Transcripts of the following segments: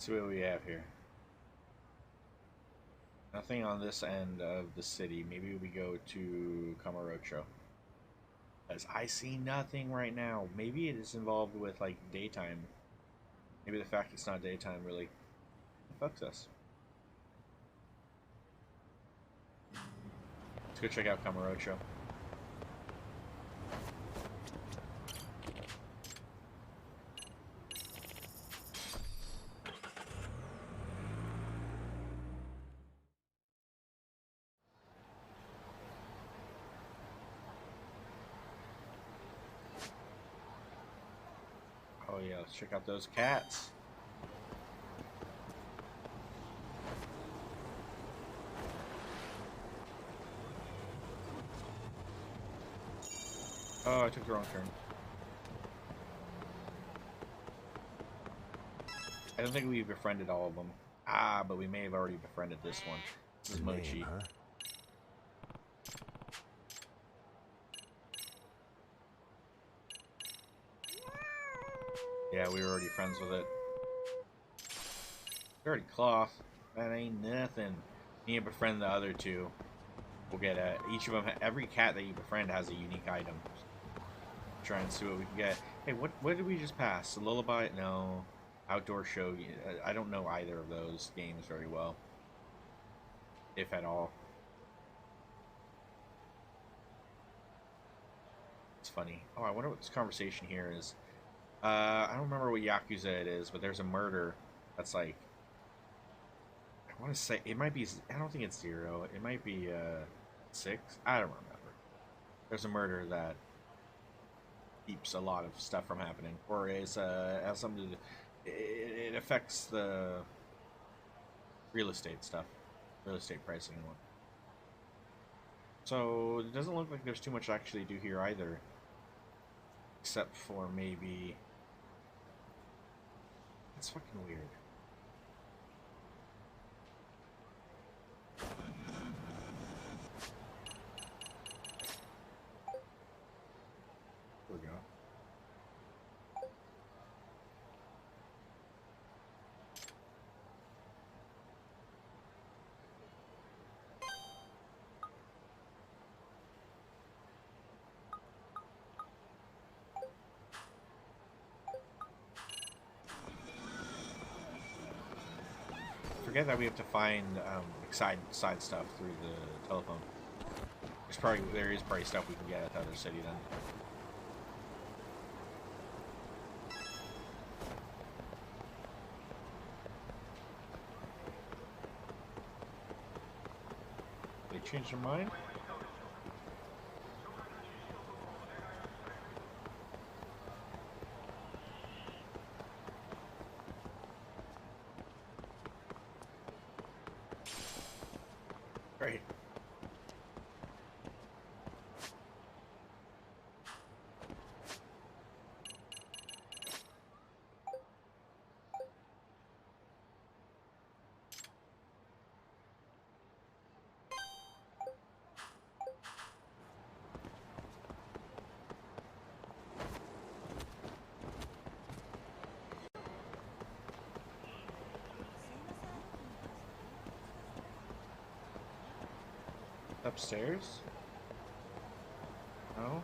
Let's see what we have here. Nothing on this end of the city. Maybe we go to Kamurocho. Because I see nothing right now. Maybe it is involved with, like, daytime. Maybe the fact it's not daytime really affects us. Let's go check out Kamurocho. Oh yeah, let's check out those cats. Oh, I took the wrong turn. I don't think we befriended all of them. Ah, but we may have already befriended this one. This is Mochi. Name, huh? Yeah, we were already friends with it. Dirty cloth. That ain't nothing. You need to befriend the other two. We'll get each of them. Every cat that you befriend has a unique item. Try and see what we can get. Hey, what did we just pass? The Lullaby? No. Outdoor Show. I don't know either of those games very well, if at all. It's funny. Oh, I wonder what this conversation here is. I don't remember what Yakuza it is, but there's a murder that's like, I want to say, it might be, I don't think it's 0. It might be 6. I don't remember. There's a murder that keeps a lot of stuff from happening, or is has something to do, it affects the real estate stuff, real estate pricing and what. So it doesn't look like there's too much to actually do here either, except for maybe. It's fucking weird. Here we go. Forget that we have to find side stuff through the telephone. There is probably stuff we can get at the other city then. They changed their mind? Great. Upstairs? No?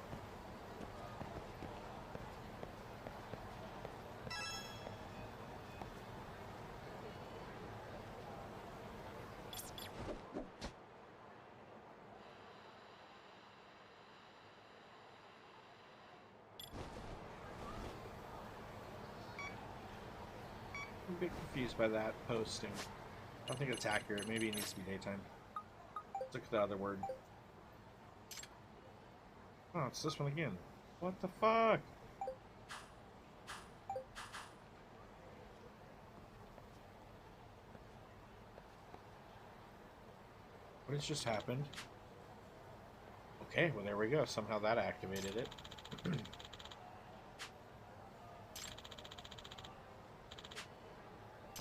I'm a bit confused by that posting. I don't think it's accurate. Maybe it needs to be daytime. Let's look at the other word. Oh, it's this one again. What the fuck? What has just happened? Okay, well there we go. Somehow that activated it.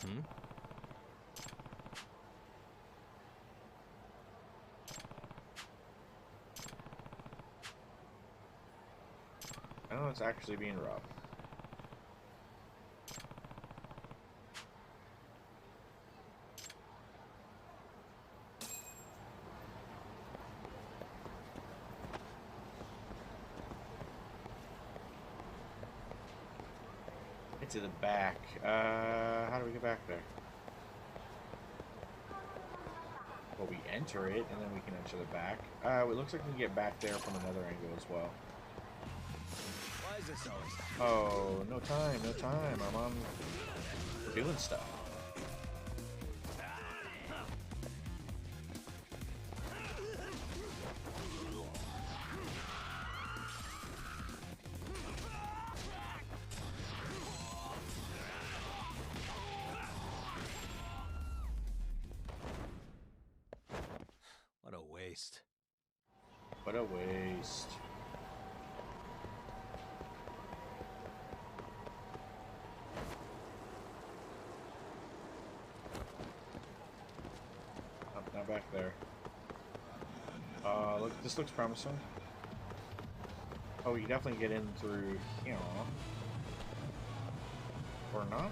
Hmm? Oh, it's actually being robbed. to the back. How do we get back there? Well, we enter it, and then we can enter the back. It looks like we can get back there from another angle as well. Why is this always? Oh, no time, no time. I'm on doing stuff. What a waste. What a waste. Oh, not back there. Look, this looks promising. Oh, you definitely get in through, you know, or not.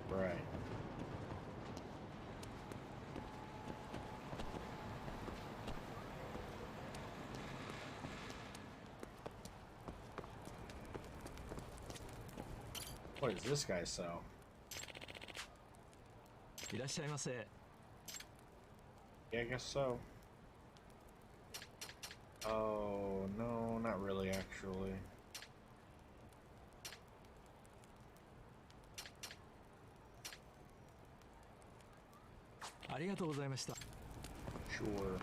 Right. What does this guy sell? いらっしゃいませ。 Yeah, I guess so. Oh, no, not really, actually.ありがとうございました。 Sure.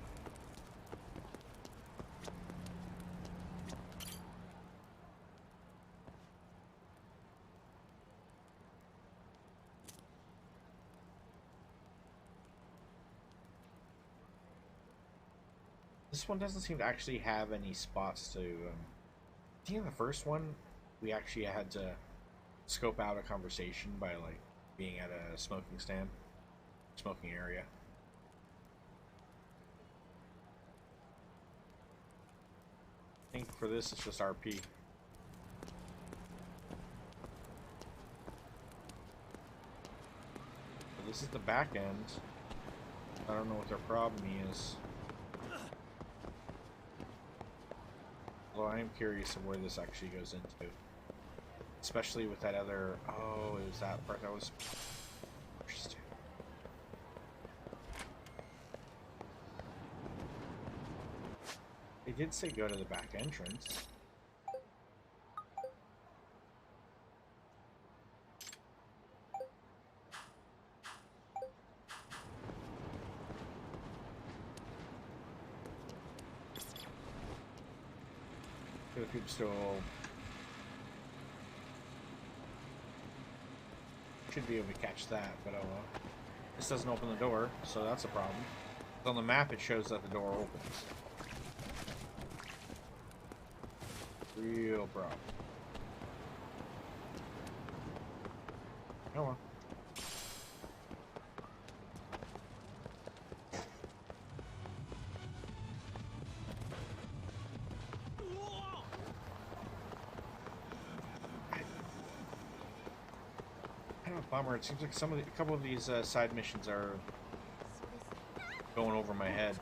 This one doesn't seem to actually have any spots to. I think in the first one, we actually had to scope out a conversation by like being at a smoking stand, smoking area. I think for this, it's just RP. But this is the back end. I don't know what their problem is. Although I am curious of where this actually goes into. Especially with that other... Oh, it was that part that was... Interesting. They did say go to the back entrance. The people still should be able to catch that, but oh well. This doesn't open the door, so that's a problem. On the map, it shows that the door opens. Real problem. Oh well. Bummer. It seems like a couple of these side missions are going over my head.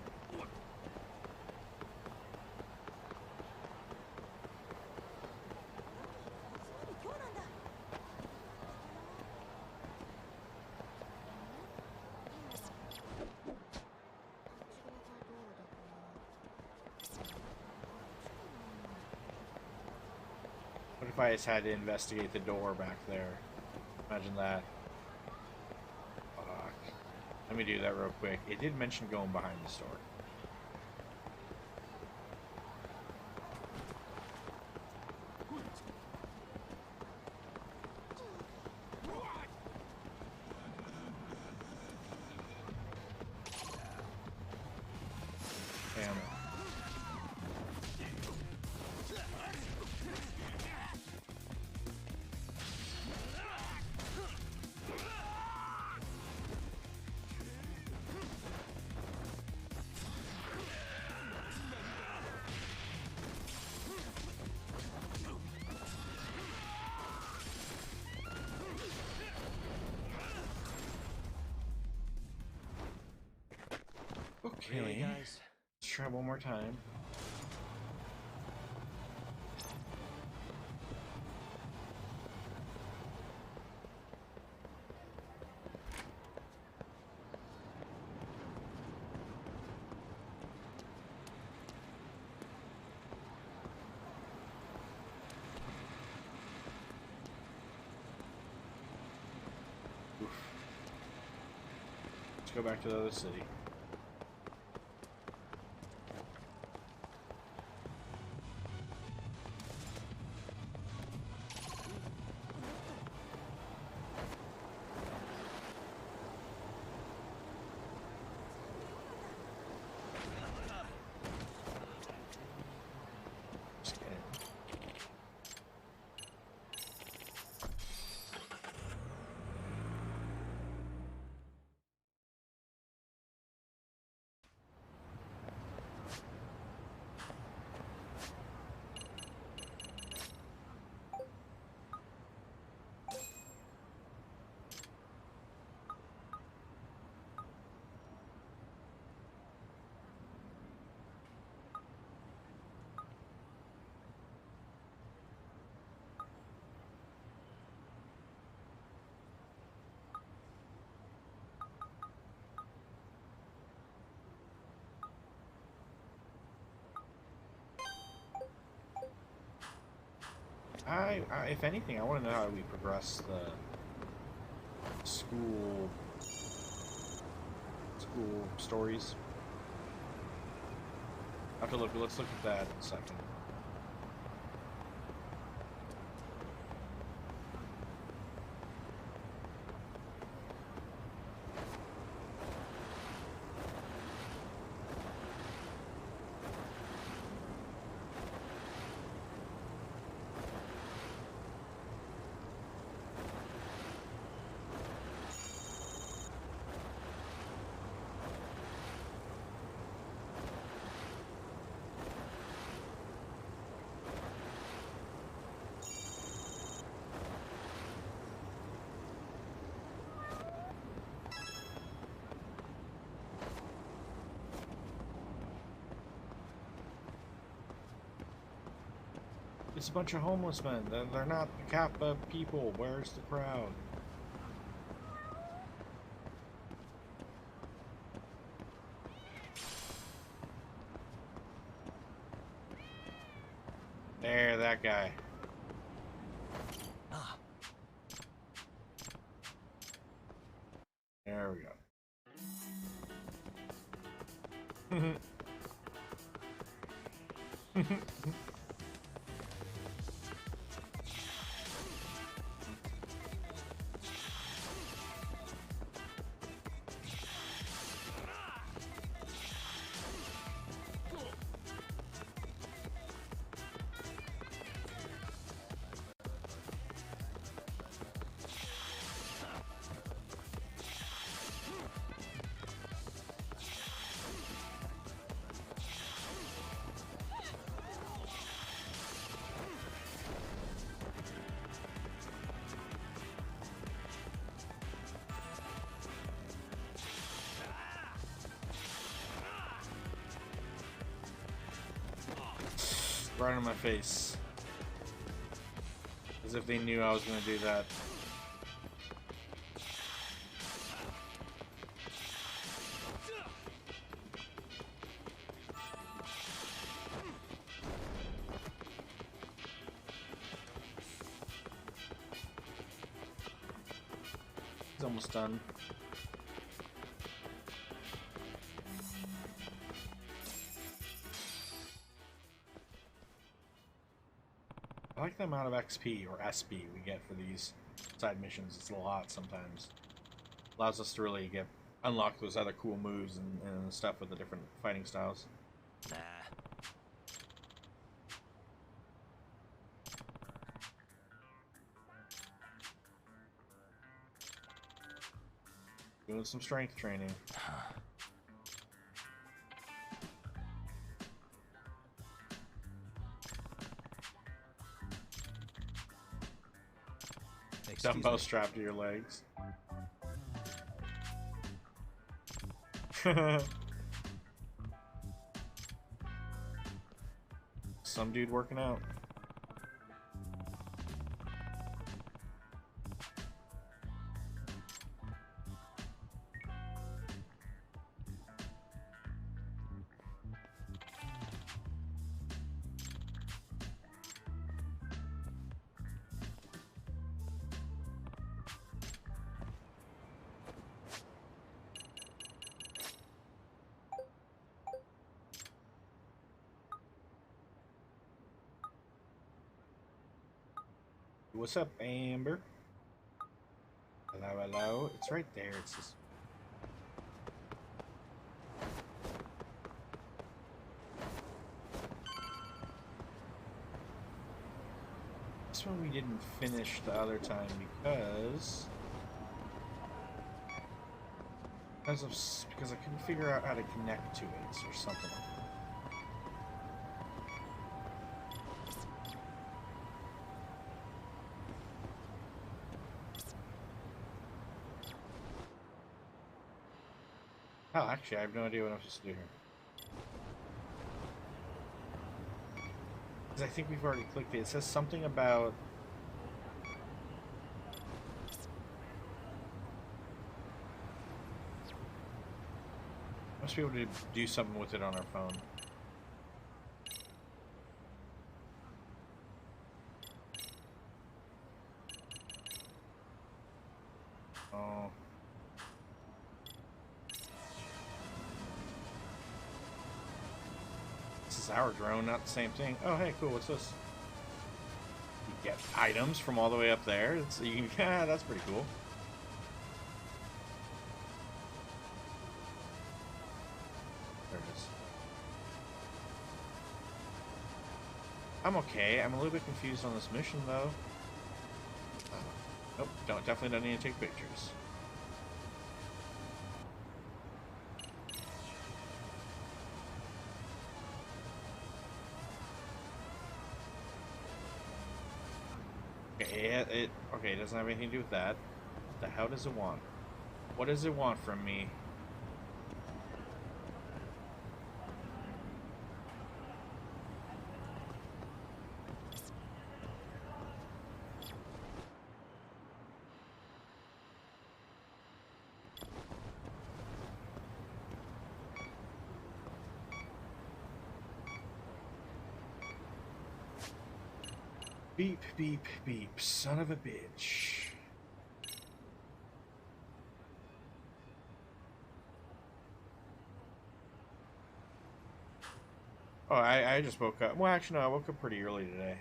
What if I just had to investigate the door back there? Imagine that. Fuck. Let me do that real quick. It did mention going behind the store. Damn it. Okay. Really, guys? Let's try one more time. Oof. Let's go back to the other city. Just get it. If anything, I want to know how we progress the school stories. I have to look. Let's look at that in a second. It's a bunch of homeless men. They're not the Kappa people. Where's the crowd? There, that guy. There we go. Right in my face. As if they knew I was gonna do that. He's almost done. I like the amount of XP or SP we get for these side missions. It's a lot sometimes. Allows us to really unlock those other cool moves and stuff with the different fighting styles. Nah. Doing some strength training. Dumbbell strapped to your legs. Some dude working out. What's up, Amber? Hello, hello. It's right there. It's just... This one we didn't finish the other time because I couldn't figure out how to connect to it or something. Oh, actually, I have no idea what I'm supposed to do here. Because I think we've already clicked it. It says something about... Must be able to do something with it on our phone. Oh. This is our drone, not the same thing. Oh, hey, cool. What's this? You get items from all the way up there. It's, you can, yeah, that's pretty cool. There it is. I'm okay. I'm a little bit confused on this mission, though. Nope, definitely don't need to take pictures. Okay, it doesn't have anything to do with that. What the hell does it want? What does it want from me? Beep, beep, beep, son of a bitch. Oh, I just woke up. Well, actually, no, I woke up pretty early today.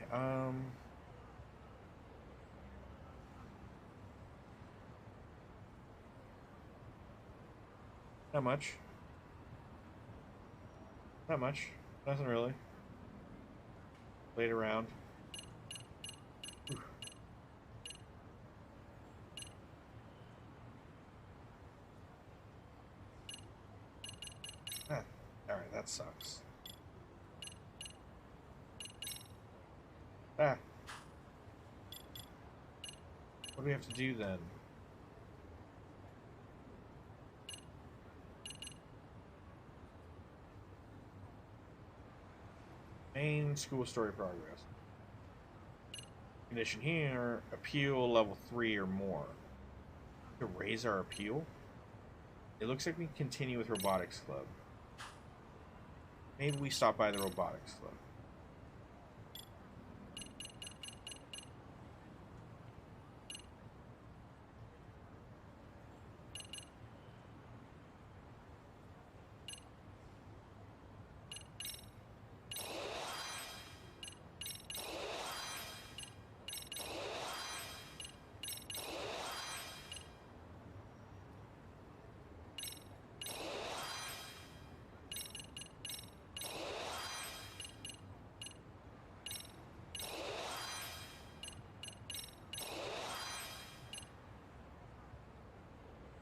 Not much. Not much. Nothing really. Laid around. Ah, alright, that sucks. Ah. What do we have to do then? Main school story progress. Condition here, appeal level 3 or more. To raise our appeal? It looks like we continue with Robotics Club. Maybe we stop by the Robotics Club.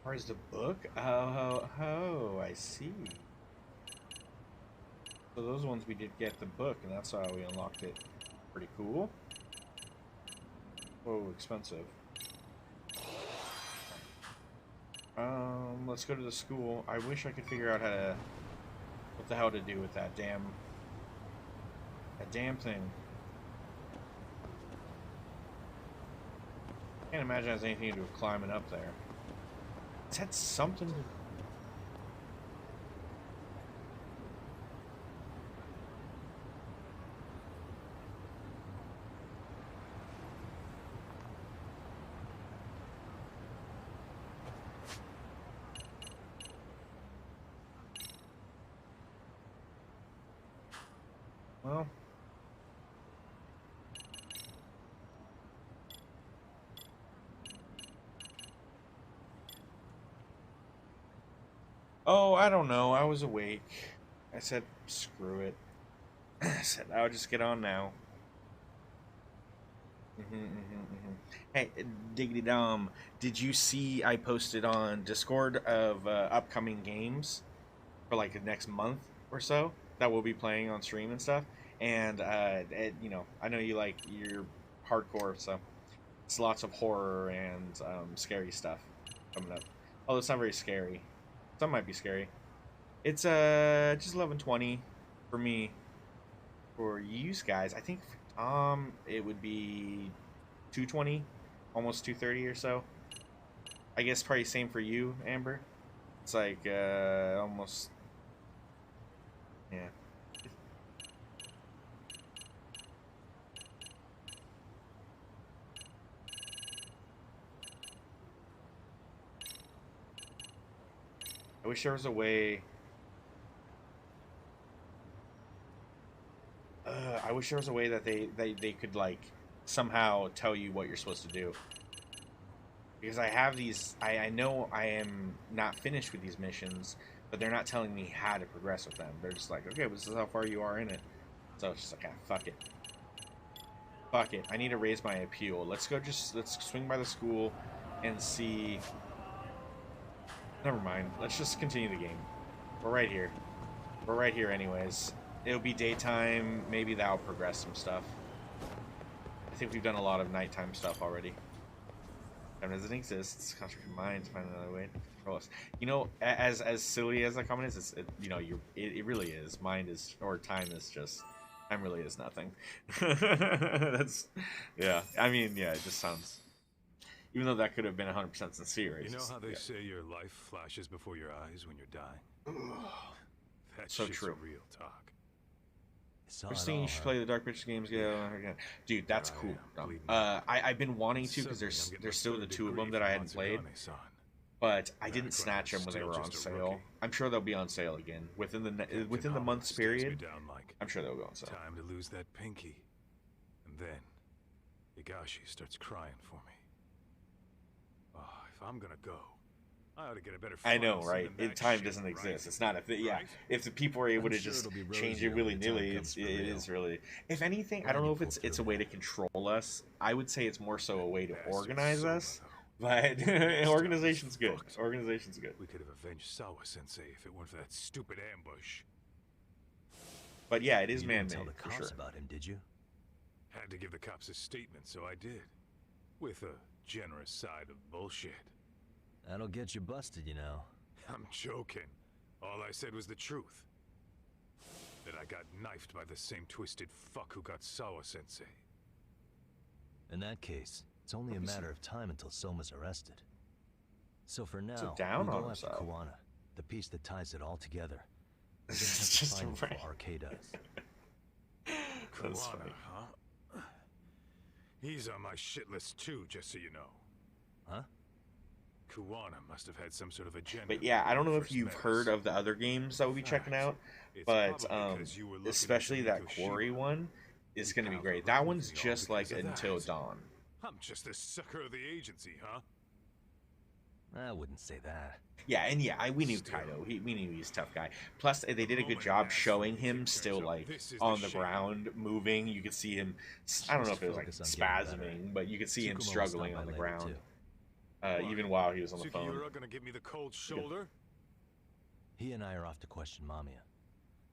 Where's the book? Oh, I see. So those ones we did get the book, and that's how we unlocked it. Pretty cool. Whoa, expensive. Let's go to the school. I wish I could figure out how to... what the hell to do with that damn... A damn thing. Can't imagine it has anything to do with climbing up there. Is that something? Well. Oh, I don't know. I was awake. I said, screw it. I said, I'll just get on now. Hey, Diggity Dom, did you see I posted on Discord of upcoming games for like the next month or so that we'll be playing on stream and stuff? And, you know, I know you like, you're hardcore, so it's lots of horror and scary stuff coming up. Although it's not very scary. Some might be scary. It's just 11:20 for me. For you guys, I think for Tom it would be 2:20, almost 2:30 or so. I guess probably same for you, Amber. It's like almost, yeah. I wish there was a way. I wish there was a way that they could like somehow tell you what you're supposed to do. Because I have these, I know I am not finished with these missions, but they're not telling me how to progress with them. They're just like, okay, well, this is how far you are in it. So it's just like, ah, fuck it. Fuck it. I need to raise my appeal. Let's swing by the school and see. Never mind. Let's just continue the game. We're right here. We're right here anyways. It'll be daytime. Maybe that'll progress some stuff. I think we've done a lot of nighttime stuff already. Time doesn't exist. It's constructed mind to find another way to control us. You know, as silly as that comment is, you know, it really is. Mind is, or time is just, time really is nothing. That's, yeah. I mean, yeah, it just sounds, even though that could have been 100% sincere. You know just, how they yeah. say your life flashes before your eyes when you're dying? That's so true. Real talk. I was thinking you should play the Dark Pictures games. Yeah, dude, that's cool. I've been wanting to because there's still the 2 of them that I hadn't played, but I didn't snatch them when they were on sale. I'm sure they'll be on sale again within the month's period. I'm sure they'll go on sale. Time to lose that pinky, and then Higashi starts crying for me. Oh, if I'm gonna go, I ought to get a better. I know, right? Time doesn't exist. It's not a thing. Yeah, if the people are able to just change it willy-nilly, it is really. If anything, I don't know if it's a way to control us. I would say it's more so a way to organize us. But organization's good. Organization's good. We could have avenged Sawa-sensei if it weren't for that stupid ambush. But yeah, it is man-made. You didn't tell the cops about him, did you? Had to give the cops a statement, so I did. With a generous side of bullshit. That'll get you busted, you know. I'm joking. All I said was the truth. That I got knifed by the same twisted fuck who got Sawa-sensei. In that case, it's only a matter of time until Soma's arrested. So for now, so down we'll on go after himself. Kuwana, the piece that ties it all together. It's just find right. before Arcade does. That's Kuwana, funny. huh? He's on my shit list too, just so you know. Huh? Kuwana must have had some sort of agenda. But yeah, I don't know if you've heard of the other games that we'll be checking out, but especially that Quarry one is going to be great. That one's just like Until Dawn. I'm just a sucker of the agency, huh? I wouldn't say that. Yeah, and yeah, we knew Kaido. We knew he's a tough guy. Plus, they did a good job showing him still like on the ground, moving. You could see him. I don't know if it was like spasming, but you could see him struggling on the ground, even while he was on the phone. You're gonna give me the cold shoulder? He and I are off to question Mamiya.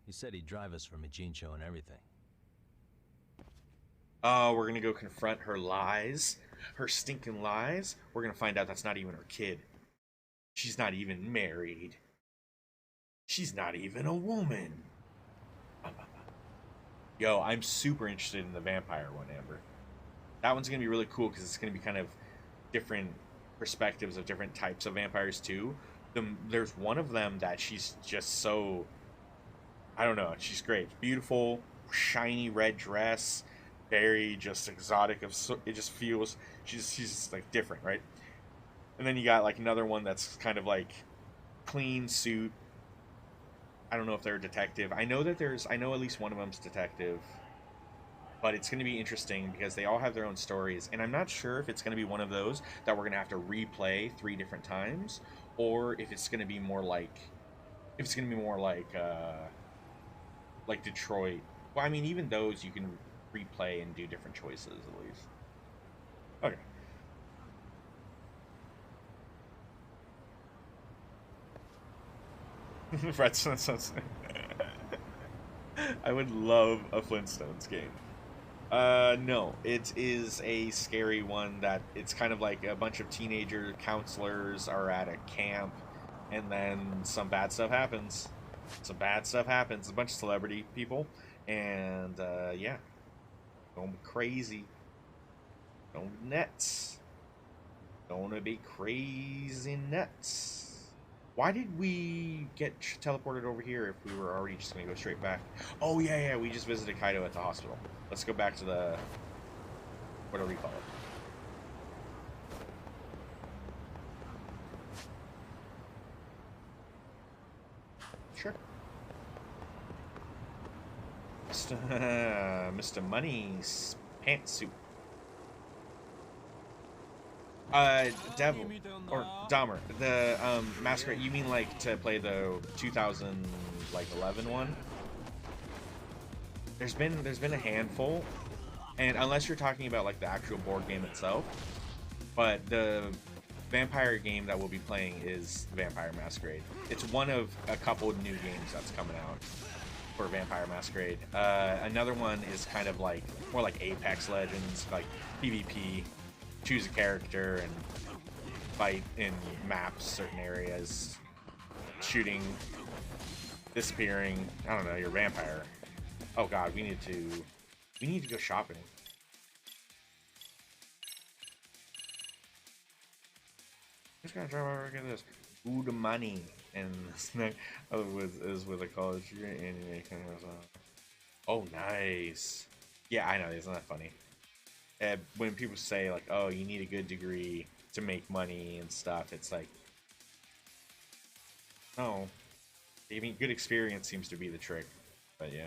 He said he'd drive us from Mijincho and everything. Oh, we're gonna go confront her lies, her stinking lies. We're gonna find out that's not even her kid. She's not even married. She's not even a woman. Yo, I'm super interested in the vampire one, Amber. That one's gonna be really cool because it's gonna be kind of different perspectives of different types of vampires too. There's one of them that she's just so, I don't know, she's great, beautiful, shiny red dress, very just exotic. It just feels she's just like different, right? And then you got like another one that's kind of like clean suit. I don't know if they're a detective. I know at least one of them's detective, but it's going to be interesting because they all have their own stories, and I'm not sure if it's going to be one of those that we're going to have to replay 3 different times, or if it's going to be more like, if it's going to be more like Detroit. Well, I mean, even those you can replay and do different choices at least. Okay. Flintstones. I would love a Flintstones game. No, it is a scary one that it's kind of like a bunch of teenager counselors are at a camp, and then some bad stuff happens. Some bad stuff happens. A bunch of celebrity people, and yeah, going crazy, going nuts, gonna be crazy nuts. Why did we get teleported over here if we were already just gonna go straight back? Oh yeah, yeah, we just visited Kaido at the hospital. Let's go back to the, what do we call it? Sure. Mr. Money's pantsuit. Devil or Dahmer. The Masquerade. You mean like to play the 2011 one? There's been a handful, and unless you're talking about like the actual board game itself, but the vampire game that we'll be playing is Vampire Masquerade. It's one of a couple of new games that's coming out for Vampire Masquerade. Another one is kind of like more like Apex Legends, like PvP. Choose a character and fight in maps, certain areas, shooting, disappearing. I don't know. You're a vampire. Oh god, we need to go shopping. Just gotta drive over and get this. Ooh, the money. And snack is with a college degree and oh, nice. Yeah, I know. Isn't that funny? When people say like, "Oh, you need a good degree to make money and stuff," it's like, no. I mean, good experience seems to be the trick. But yeah.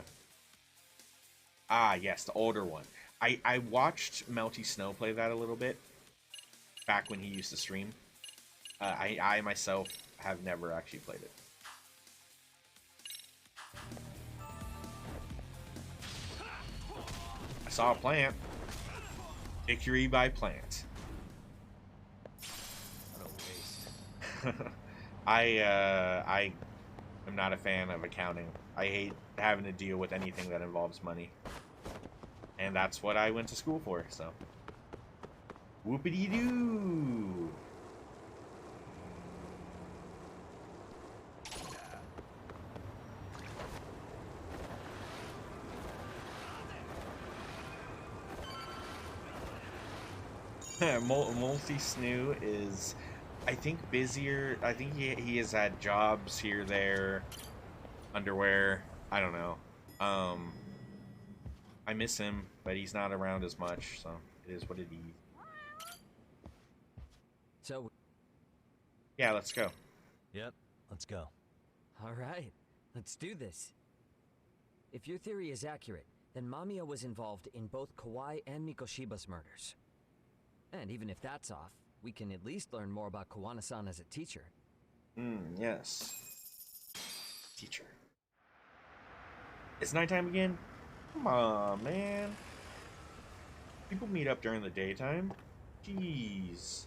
Ah, yes, the older one. I watched Melty Snow play that a little bit back when he used to stream. I myself have never actually played it. I saw a plant. Victory by plant. What a waste. I am not a fan of accounting. I hate having to deal with anything that involves money. And that's what I went to school for, so. Whoopity-doo! Multi-Snoo is, I think, busier. I think he has had jobs here, there, underwear. I don't know. I miss him, but he's not around as much, so it is what it is. So, Yeah, let's go. yep, let's go. All right, let's do this. If your theory is accurate, then Mamiya was involved in both Kawai and Mikoshiba's murders. And even if that's off, we can at least learn more about Kawana-san as a teacher. Yes. Teacher. It's nighttime again? Come on, man. People meet up during the daytime? Jeez.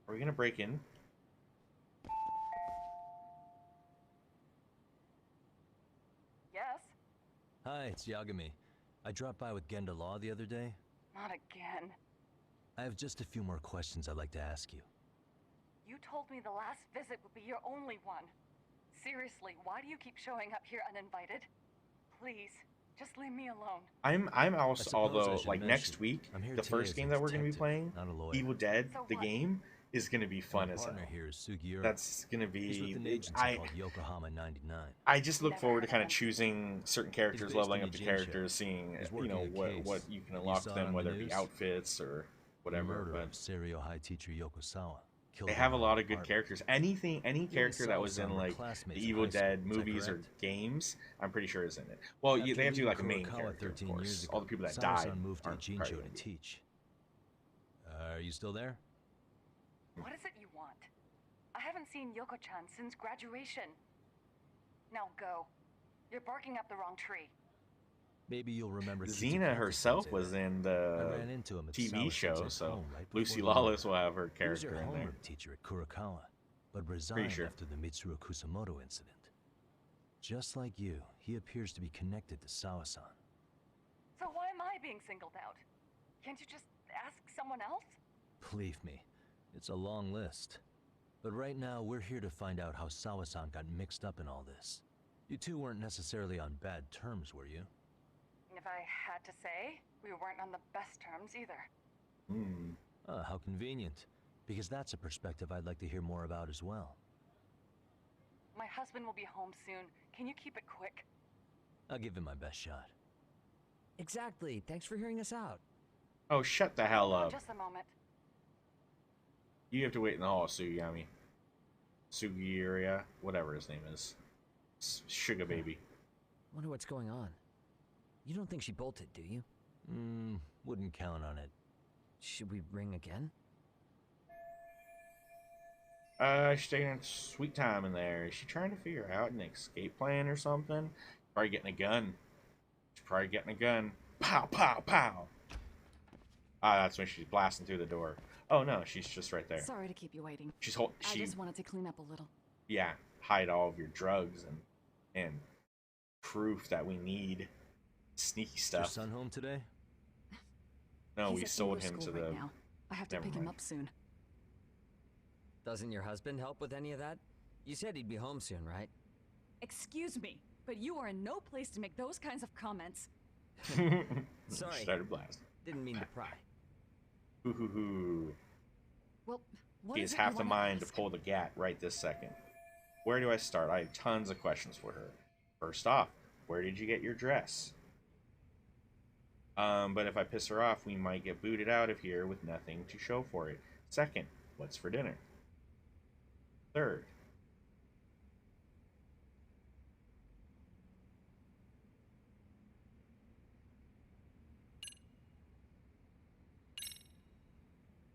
Are we gonna break in? Yes? Hi, it's Yagami. I dropped by with Genda Law the other day. Not again. I have just a few more questions I'd like to ask you. You told me the last visit would be your only one. Seriously, why do you keep showing up here uninvited? Please, just leave me alone. I'm also, suppose I although should like mention, next week, I'm here the today first as game a that we're gonna be detective, playing, not a lawyer. Evil Dead, So the what? game, is gonna be fun My as hell. partner here is Sugiura. That's gonna He's with be. an agency called Yokohama 99. I just look Never forward heard to kind of of him. choosing certain characters, based leveling in up the Eugene characters, show. seeing He's you know working a what case. you can You unlock saw it them, on the whether it be news? outfits or whatever. The murder But of Seiryo High Teacher Yokosawa. Killed they in have a her lot of good apartment. characters. Any character that was in Sawa-san were like classmates the in Evil high school, Dead is that movies or correct? games, I'm pretty sure is in it. Well, After they have to do leaving like a main Kurokawa character, of 13 years course. ago, All the people that Sawa-san died moved to aren't Ijincho probably to gonna be. teach. Are you still there? What is it you want? I haven't seen Yoko-chan since graduation. Now go. You're barking up the wrong tree. Maybe you'll remember Xena Kitakata herself Sensei was there. in I the ran into him at TV Sawa show, Sensei's so home right before Lucy the Lawless murder. will have her He was your character in there. homeroom teacher at Kurokawa, but resigned sure. after the Mitsuru Kusamoto incident. Just like you, he appears to be connected to Sawa-san. So why am I being singled out? Can't you just ask someone else? Believe me, it's a long list. But right now, we're here to find out how Sawa-san got mixed up in all this. You two weren't necessarily on bad terms, were you? If I had to say, we weren't on the best terms either. Hmm. How convenient. Because that's a perspective I'd like to hear more about as well. My husband will be home soon. Can you keep it quick? I'll give it my best shot. Exactly. Thanks for hearing us out. Oh, shut the hell Oh, up! just a moment. You have to wait in the hall, Sugiyami. Sugiura, whatever his name is. Sugar baby. Wonder what's going on. You don't think she bolted, do you? Wouldn't count on it. Should we ring again? She's taking a sweet time in there. Is she trying to figure out an escape plan or something? Probably getting a gun. She's probably getting a gun. Pow, pow, pow. Ah, that's when she's blasting through the door. Oh no, she's just right there. Sorry to keep you waiting. She's I just wanted to clean up a little. yeah, hide all of your drugs and proof that we need sneaky Is your stuff. son home today? No, He's we at sold English him school to right the. now. I have to Never pick him mind. up soon. Doesn't your husband help with any of that? You said he'd be home soon, right? Excuse me, but you are in no place to make those kinds of comments. Sorry. Started blasting. Didn't mean to pry. Hoo hoo hoo. Well, what He is has it you half the wanna mind to ask? pull the gat right this second. Where do I start? I have tons of questions for her. First off, where did you get your dress? But if I piss her off, we might get booted out of here with nothing to show for it. Second, what's for dinner? Third,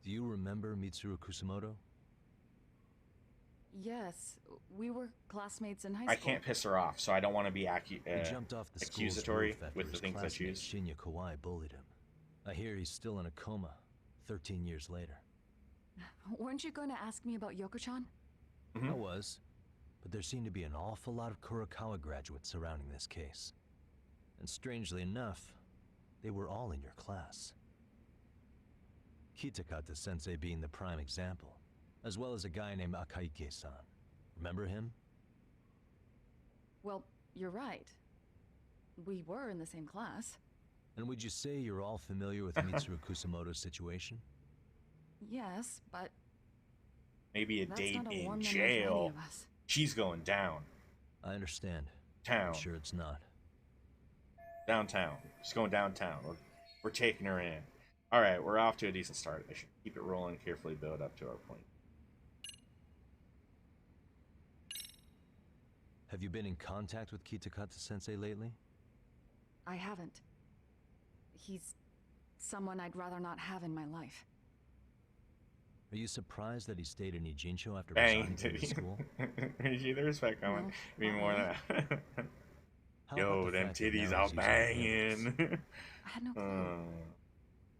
Do you remember Mitsuru Kusamoto? Yes, we were classmates in high I school. can't piss her off, so I don't want to be He jumped off the school's accusatory roof after with the his things I classmate choose. Shinya Kawai bullied him. I hear he's still in a coma, 13 years later. Weren't you going to ask me about Yoko-chan? Mhm. I was, but there seemed to be an awful lot of Kurokawa graduates surrounding this case. And strangely enough, they were all in your class. Kitakata Sensei being the prime example, as well as a guy named Akaike-san. Remember him? Well, you're right. We were in the same class. And would you say you're all familiar with Mitsuru Kusamoto's situation? Yes, but Maybe a that's date not a in warm memory for jail. any of us. She's going down. I understand. Town. I'm sure it's not. Downtown. She's going downtown. We're taking her in. Alright, we're off to a decent start. I should keep it rolling, carefully build up to our point. Have you been in contact with Kitakata Sensei lately? I haven't. He's someone I'd rather not have in my life. Are you surprised that he stayed in Ijincho after Bang, resigning from the titty. school? You see the respect coming? No, I mean, not more really. than that. How Yo, about the them fact that titties now are he's using the banging. I had no clue.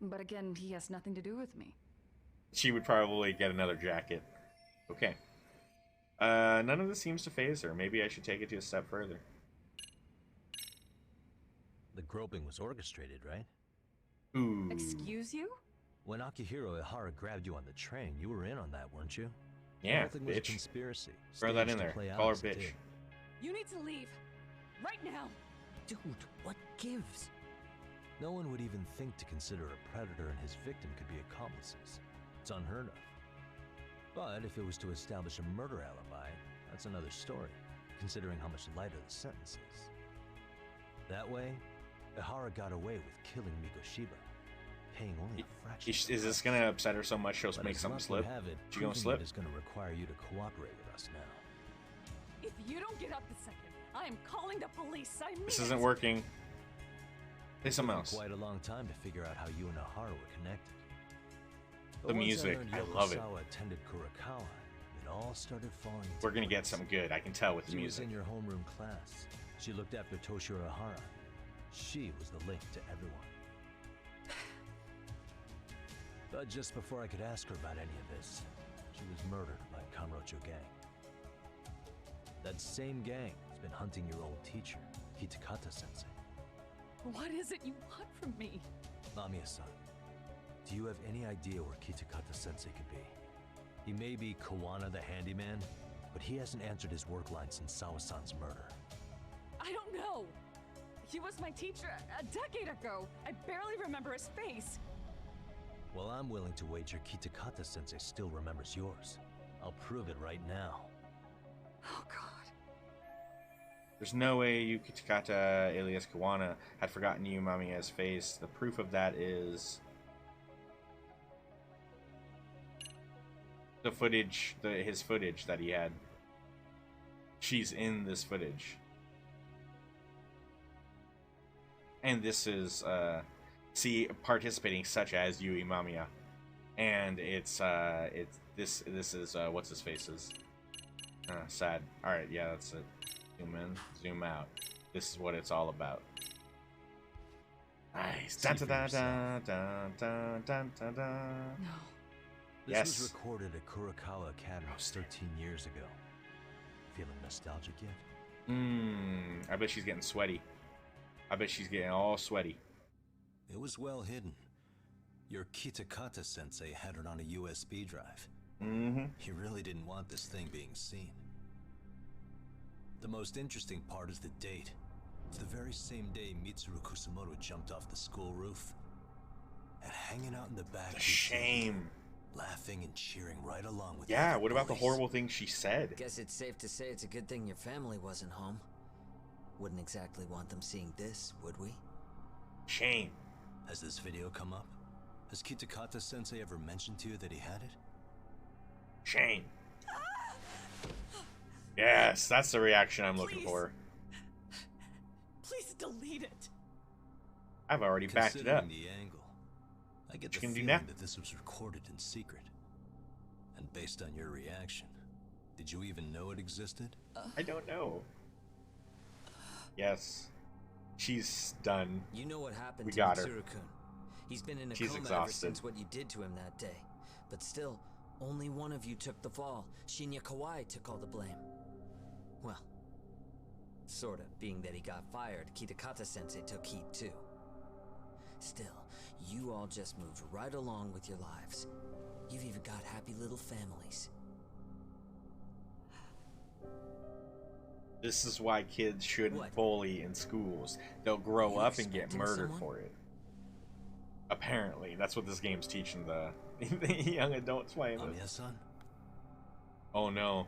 But again, he has nothing to do with me. She would probably get another jacket. Okay. None of this seems to phase her. Maybe I should take it to a step further. The groping was orchestrated, right? Ooh. Excuse you? When Akihiro Ihara grabbed you on the train, you were in on that, weren't you? Yeah, The whole thing was a bitch. conspiracy. Throw that staged in to there. play out Call her as it bitch. did. You need to leave. Right now. Dude, what gives? No one would even think to consider a predator and his victim could be accomplices. It's unheard of. But if it was to establish a murder alibi, that's another story, considering how much lighter the sentence is. That way, Ihara got away with killing Mikoshiba, paying only a fraction. Is this gonna upset her so much she'll But make as something luck slip? would have it, She gonna proving slip? it is gonna require you to cooperate with us now. If you don't get up the second, I am calling the police. I mean This it. isn't working. Say something Took else. quite a long time to figure out how you and Ihara were connected. The music, I love it. Yokosawa attended Kurokawa, it all started falling into We're gonna get place. something good. I can tell with the She was music. in your homeroom class. She looked after Toshiro Ihara. She was the link to everyone. But just before I could ask her about any of this, she was murdered by Kanrocho gang. That same gang has been hunting your old teacher, Kitakata-sensei. What is it you want from me? Mamiya-san, do you have any idea where Kitakata-sensei could be? He may be Kawana the handyman, but he hasn't answered his work line since Sawa-san's murder. I don't know. He was my teacher a decade ago. I barely remember his face. Well, I'm willing to wager Kitakata-sensei still remembers yours. I'll prove it right now. Oh, God. There's no way you Kitakata alias Kawana had forgotten you Mamiya's face. The proof of that is the footage, his footage that he had. She's in this footage. And this is participating such as Yui Mamiya. And it's this is what's his face's. Sad. Alright, yeah, that's it. Zoom in, zoom out. This is what it's all about. Nice. See Dun, for dun, yourself. dun, dun, dun, dun, dun. No. This Yes. was recorded at Kurokawa Academy 13 years ago. Feeling nostalgic yet? I bet she's getting sweaty. I bet she's getting all sweaty. It was well hidden. Your Kitakata-sensei had it on a USB drive. Mm-hmm. He really didn't want this thing being seen. The most interesting part is the date. It's the very same day Mitsuru Kusumoto jumped off the school roof. And hanging out in the back, The shame. laughing and cheering right along with Yeah, other what about the boys. horrible things she said? Guess it's safe to say it's a good thing your family wasn't home. Wouldn't exactly want them seeing this, would we? Shame. Has this video come up? Has Kitakata-sensei ever mentioned to you that he had it? Shame. Yes, that's the reaction I'm looking Please. for. Please delete it. I've already backed it up. Considering the angle, I get the You can do feeling now. that this was recorded in secret. And based on your reaction, did you even know it existed? I don't know. Yes. She's done. You know what happened We to got her. Mitsuru-kun. He's been in a She's coma ever exhausted. since what you did to him that day. But still, only one of you took the fall. Shinya Kawai took all the blame. Well, sorta, being that he got fired, Kitakata-sensei took heat too. Still, you all just moved right along with your lives. You've even got happy little families. This is why kids shouldn't What? bully in schools. They'll grow You up and get expecting murdered someone? for it. Apparently, that's what this game's teaching the young adults playing with. Mamiya-san? Oh no.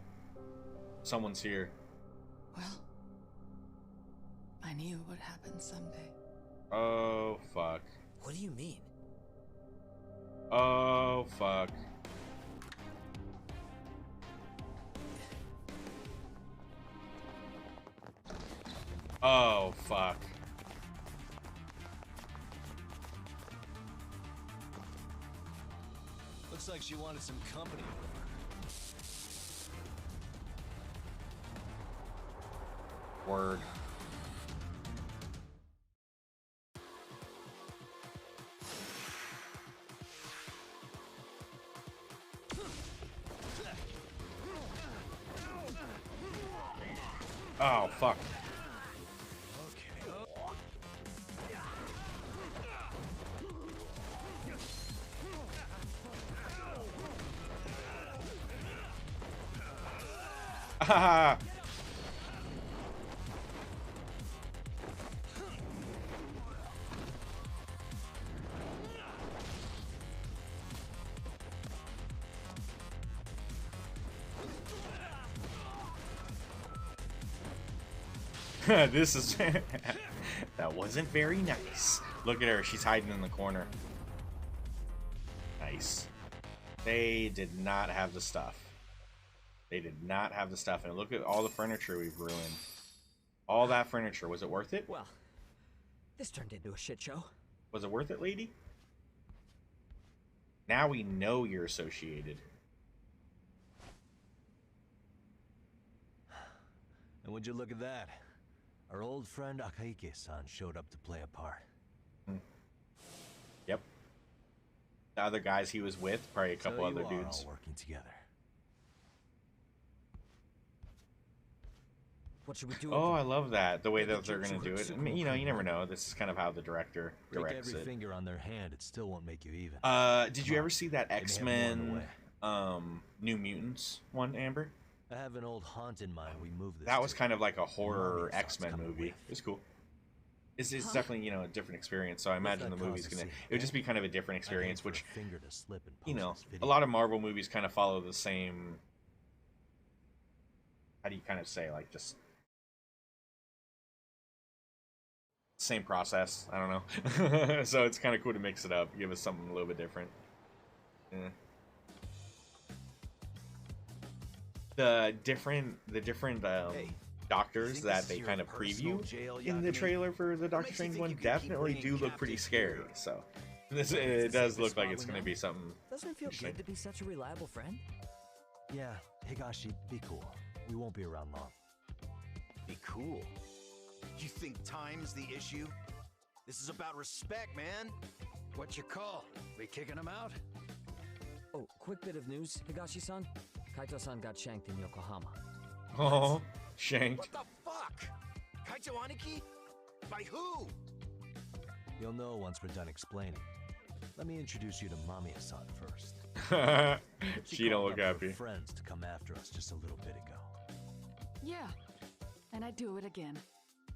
Someone's here. Well, I knew it would happen someday. Oh fuck. What do you mean? Oh fuck. Oh fuck. Looks like she wanted some company. Word. Oh fuck. Ah! This is that wasn't very nice. Look at her, she's hiding in the corner. Nice. They did not have the stuff. They did not have the stuff, and look at all the furniture we've ruined. All that furniture, was it worth it? Well, this turned into a shit show. Was it worth it, lady? Now we know you're associated. And would you look at that? Our old friend Akaike-san showed up to play a part. Yep. The other guys he was with, probably a couple other dudes. All working together. What should we do? Oh, I love that. The way that they're gonna do it. I mean, you know, you never know. This is kind of how the director directs Break every it. finger on their hand, it still won't make you even. Did you ever see that X-Men New Mutants one, Amber? I have an old haunt in mind we moved this That was to. kind of like a horror Mamiya-san's X-Men coming movie. with. It was cool. It's definitely, you know, a different experience. So I imagine the movie's gonna. It would just be kind of a different experience, which, you know, a lot of Marvel movies kind of follow the same. How do you kind of say, like, just same process? I don't know. So it's kind of cool to mix it up, give us something a little bit different. Yeah. The different doctors that they kind of preview in the trailer for the Doctor Strange one definitely do look pretty scary. So this it does look like it's going to be something. Doesn't it feel good to be such a reliable friend? Yeah, Higashi, be cool. We won't be around long. Be cool. You think time's the issue? This is about respect, man. What's your call? We kicking him out? Oh, quick bit of news, Higashi-san. Kaito-san got shanked in Yokohama. Oh, shanked. What the fuck? Kaito Aniki? By who? You'll know once we're done explaining. Let me introduce you to Mamiya-san first. She don't look called up her happy. friends to come after us just a little bit ago. Yeah, and I'd do it again.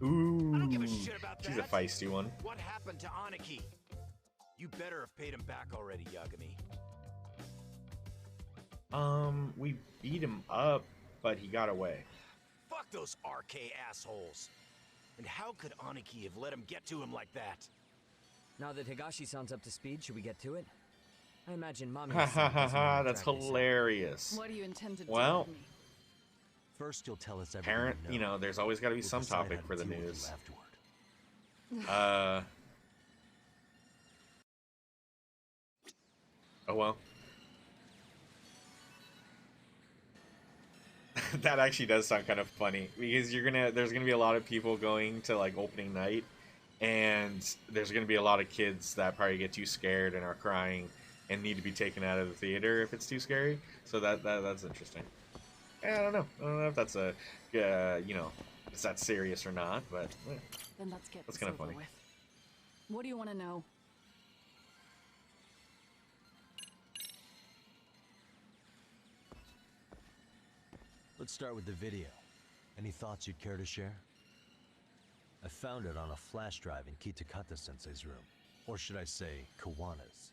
Ooh, I don't give a shit about that. she's a feisty one. What happened to Aniki? You better have paid him back already, Yagami. We beat him up, but he got away. Fuck those RK assholes. And how could Aniki have let him get to him like that? Now that Higashi-san's up to speed, should we get to it? I imagine Ha Mamiya-san ha ha doesn't ha! wanna That's drag this out. hilarious. What do you intend to Well, do with me? First, you'll tell us everything Parent, you know. you know, there's always got to be We'll some decide topic how to for the deal with news. you afterward. Oh well. That actually does sound kind of funny because there's gonna be a lot of people going to like opening night, and there's gonna be a lot of kids that probably get too scared and are crying and need to be taken out of the theater if it's too scary. So that's interesting. Yeah, I don't know if that's you know, is that serious or not, but Then let's get That's this kinda over funny. with. What do you want to know? Let's start with the video. Any thoughts you'd care to share? I found it on a flash drive in Kitakata-sensei's room. Or should I say, Kawana's.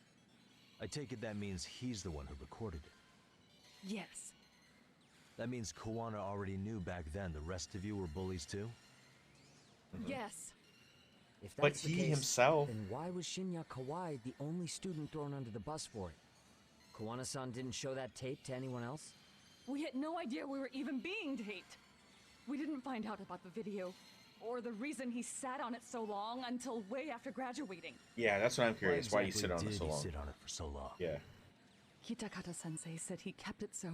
I take it that means he's the one who recorded it. Yes. That means Kawana already knew back then the rest of you were bullies too? Yes. If But that's the he case, himself- then why was Shinya Kawai the only student thrown under the bus for it? Kawana-san didn't show that tape to anyone else? We had no idea we were even being taped. We didn't find out about the video or the reason he sat on it so long until way after graduating. yeah, that's what I'm curious. Why you sit exactly on it so did he long? sit on it for so long? Yeah. Kitakata-sensei said he kept it so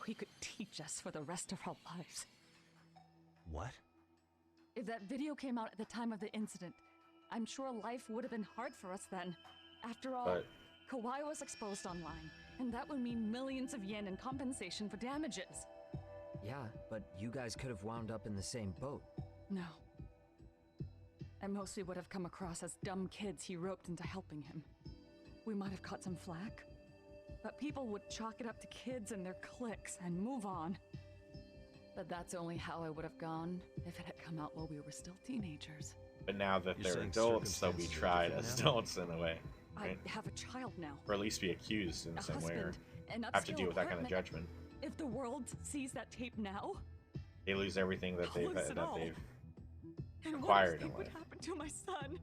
he could teach us for the rest of our lives. What? If that video came out at the time of the incident, I'm sure life would have been hard for us then. After all, But Kawai was exposed online, and that would mean millions of yen in compensation for damages. Yeah, but you guys could have wound up in the same boat. No. And mostly would have come across as dumb kids he roped into helping him. We might have caught some flack, But people would chalk it up to kids and their cliques and move on. But that's only how it would have gone if it had come out while we were still teenagers. But now that You're they're saying adults, they'll be circumstances are tried different as now? adults in a way. Right? I have a child now. Or at least be accused in A some way, or husband, an have to upscale deal with that kind of apartment. judgment. If the world sees that tape now, They lose everything that I'll lose it all. they've and acquired what do you in think would life. happen to my son?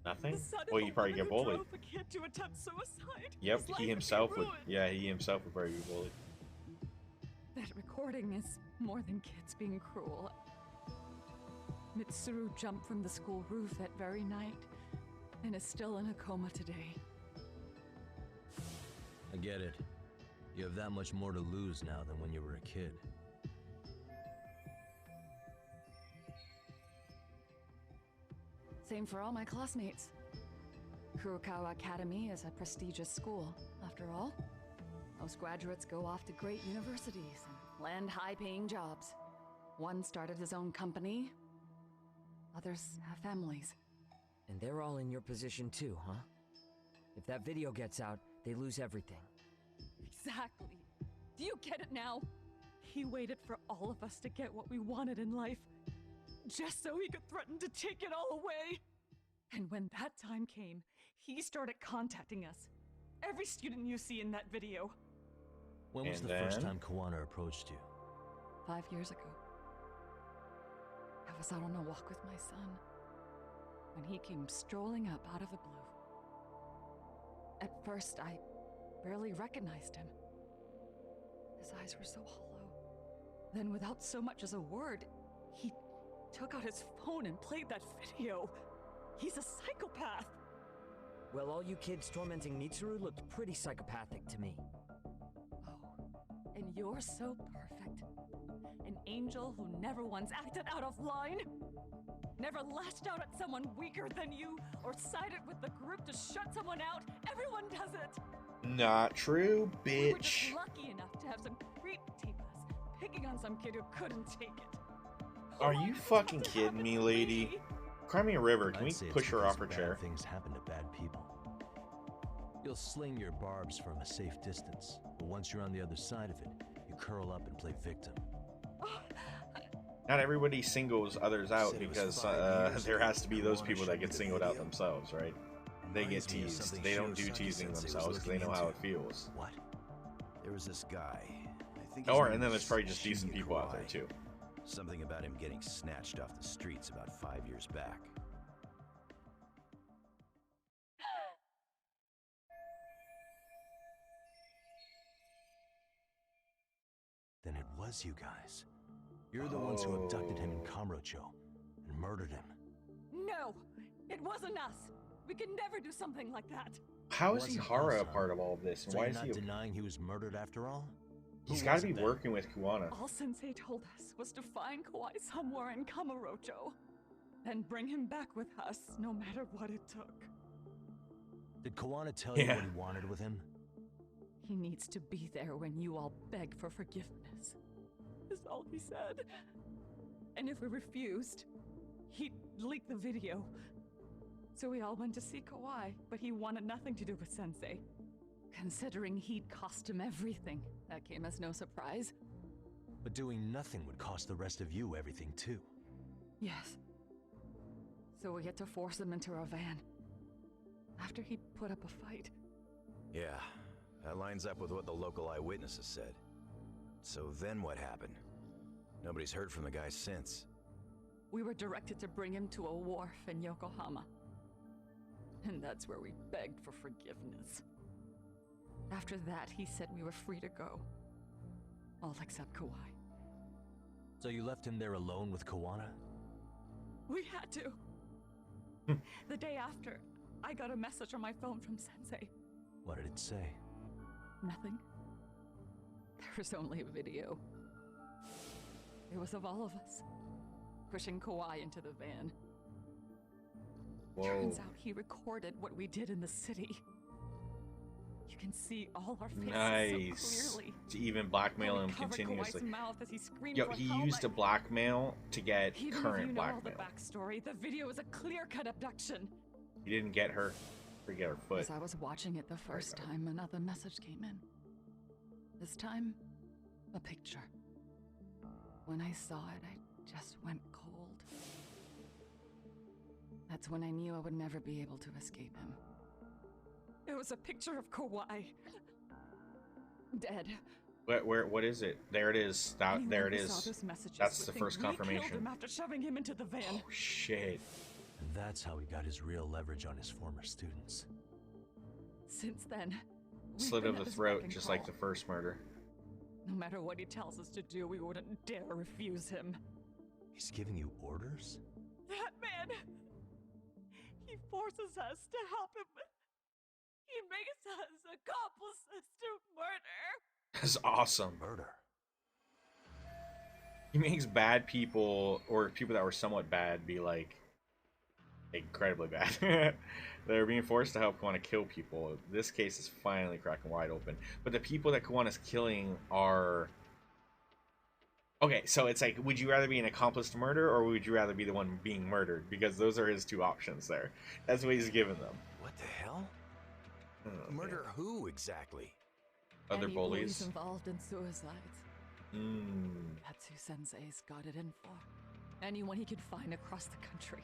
Nothing? The son of Well, the you probably woman get who bullied. drove a kid to attempt suicide. Yep, His life he would be himself would. ruined. Yeah, he himself would probably be bullied. That recording is more than kids being cruel. Mitsuru jumped from the school roof that very night and is still in a coma today. I get it. You have that much more to lose now than when you were a kid. Same for all my classmates. Kurokawa Academy is a prestigious school, after all. Most graduates go off to great universities and land high-paying jobs. One started his own company. Others have families. And they're all in your position too, huh? If that video gets out, they lose everything. Exactly. Do you get it now? He waited for all of us to get what we wanted in life, just so he could threaten to take it all away. And when that time came, he started contacting us. Every student you see in that video. When was And the first then? time Kawana approached you? 5 years ago. I was out on a walk with my son when he came strolling up out of the blue. At first, I barely recognized him. His eyes were so hollow. Then, without so much as a word, he took out his phone and played that video. He's a psychopath. Well, all you kids tormenting Mitsuru looked pretty psychopathic to me. Oh, and you're so perfect. An angel who never once acted out of line. Never lashed out at someone weaker than you, or sided with the group to shut someone out. Everyone does it. Not true, We were just bitch. lucky enough to have some creep tape us, picking on some kid who couldn't take it. Are Why you did it fucking have to kidding happen me, to lady? me? Cry me a river. Can I'd we say it's push her because off her bad chair? things happen to bad people. You'll sling your barbs from a safe distance, but once you're on the other side of it, you curl up and play victim. Not everybody singles others out Said it was because 5 years there ago has to be those Kawana people showed that me get the singled out video. themselves, right? They get Reminds me of teased. something They don't do Shirosaki teasing Sensei was themselves because they know looking how it into. feels. What? There was this guy. I think his Or name and then was there's probably just decent Shinya people out there Kawai. too. Something about him getting snatched off the streets about 5 years back. Then it was you guys. You're the ones who abducted him in Kamurocho and murdered him. No, it wasn't us. We could never do something like that. How is Wasn't Ihara a us, huh? part of all of this? And So why you're is not he? denying he was murdered after all? He's Who got was to be it then? working with Kuwana. All Sensei told us was to find Kawhi somewhere in Kamurocho, and bring him back with us, no matter what it took. Did Kawana tell you Yeah. what he wanted with him? He needs to be there when you all beg for forgiveness, is all he said. And if we refused, he'd leak the video. So we all went to see Kawhi, but he wanted nothing to do with Sensei. Considering he'd cost him everything, that came as no surprise. But doing nothing would cost the rest of you everything too. Yes. So we had to force him into our van. After he put up a fight. Yeah, that lines up with what the local eyewitnesses said. So then what happened? Nobody's heard from the guy since. We were directed to bring him to a wharf in Yokohama. And that's where we begged for forgiveness. After that, he said we were free to go. All except Kawhi. So you left him there alone with Kawana? We had to. The day after, I got a message on my phone from Sensei. What did it say? Nothing. There was only a video. It was of all of us, pushing Kawhi into the van. Whoa. Turns out he recorded what we did in the city. You can see all our faces Nice. so clearly. To even blackmail How him we covered continuously. Kawhi's mouth as he screamed Yo, for he help. used a blackmail to get Even if current you know all the blackmail. backstory, the video is a clear-cut abduction. He didn't get her. Forget her foot. As I was watching it the first time, another message came in. This time, a picture. When I saw it, I just went cold. That's when I knew I would never be able to escape him. It was a picture of Kawhi. Dead. What is it? There it is. There it is. That's the first confirmation. We killed him after shoving him into the van. Oh shit. And that's how he got his real leverage on his former students. Since then, Slit of the throat, just like the first murder. No matter what he tells us to do, we wouldn't dare refuse him. He's giving you orders? That man! He forces us to help him. He makes us accomplices to murder. That's awesome. Murder. He makes bad people, or people that were somewhat bad, be like incredibly bad. They're being forced to help Kawana kill people. This case is finally cracking wide open. But the people that Kawana's killing are... Okay, so it's like, would you rather be an accomplice to murder, or would you rather be the one being murdered? Because those are his two options there. That's what he's given them. What the hell? Oh, Murder who exactly? Other Any bullies. involved in suicides. That's who Sensei's got it in for. Anyone he could find across the country.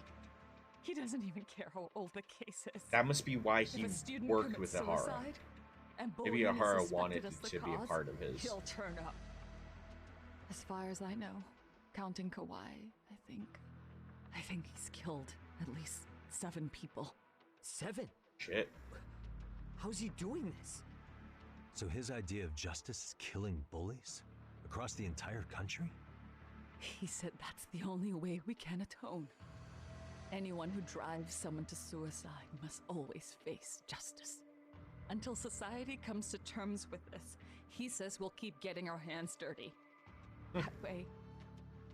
He doesn't even care how old the case is. That must be why he If a student worked commits with Ahara. suicide, and Maybe bullying is Ahara suspected wanted as the to be a cause, part of his. He'll turn up. As far as I know, counting Kawhi, I think he's killed at least 7 people. 7? Shit. How's he doing this? So his idea of justice is killing bullies? Across the entire country? He said that's the only way we can atone. Anyone who drives someone to suicide must always face justice. Until society comes to terms with this, he says we'll keep getting our hands dirty. That way,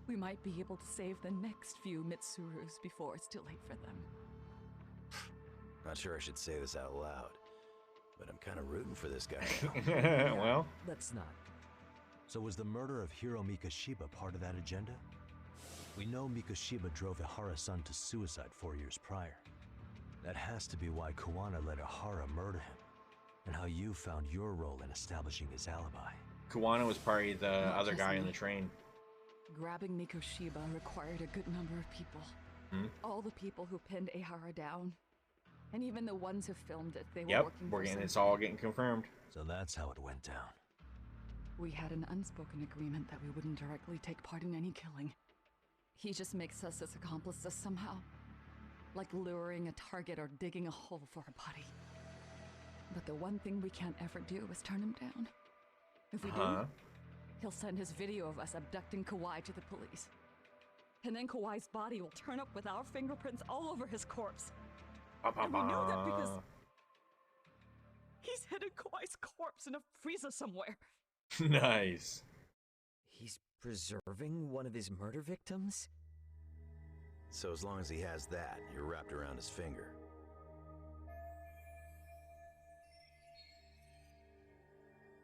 we might be able to save the next few Mitsurus before it's too late for them. Not sure I should say this out loud, but I'm kind of rooting for this guy now. Well, Let's not. So was the murder of Hiro Mikoshiba part of that agenda? We know Mikoshiba drove Ihara-san to suicide 4 years prior. That has to be why Kawana let Ahara murder him, and how you found your role in establishing his alibi. Kawana was probably the Not other just guy in me. the train. Grabbing Mikoshiba required a good number of people. All the people who pinned Ahara down. And even the ones who filmed it, they were Yep, working for it's Sensei. all getting confirmed. So that's how it went down. We had an unspoken agreement that we wouldn't directly take part in any killing. He just makes us his accomplices somehow. Like luring a target or digging a hole for a body. But the one thing we can't ever do is turn him down. If we do, he'll send his video of us abducting Kawhi to the police. And then Kawhi's body will turn up with our fingerprints all over his corpse. And we know that because he's hidden Kawhi's corpse in a freezer somewhere. Nice. He's preserving one of his murder victims? So as long as he has that, you're wrapped around his finger.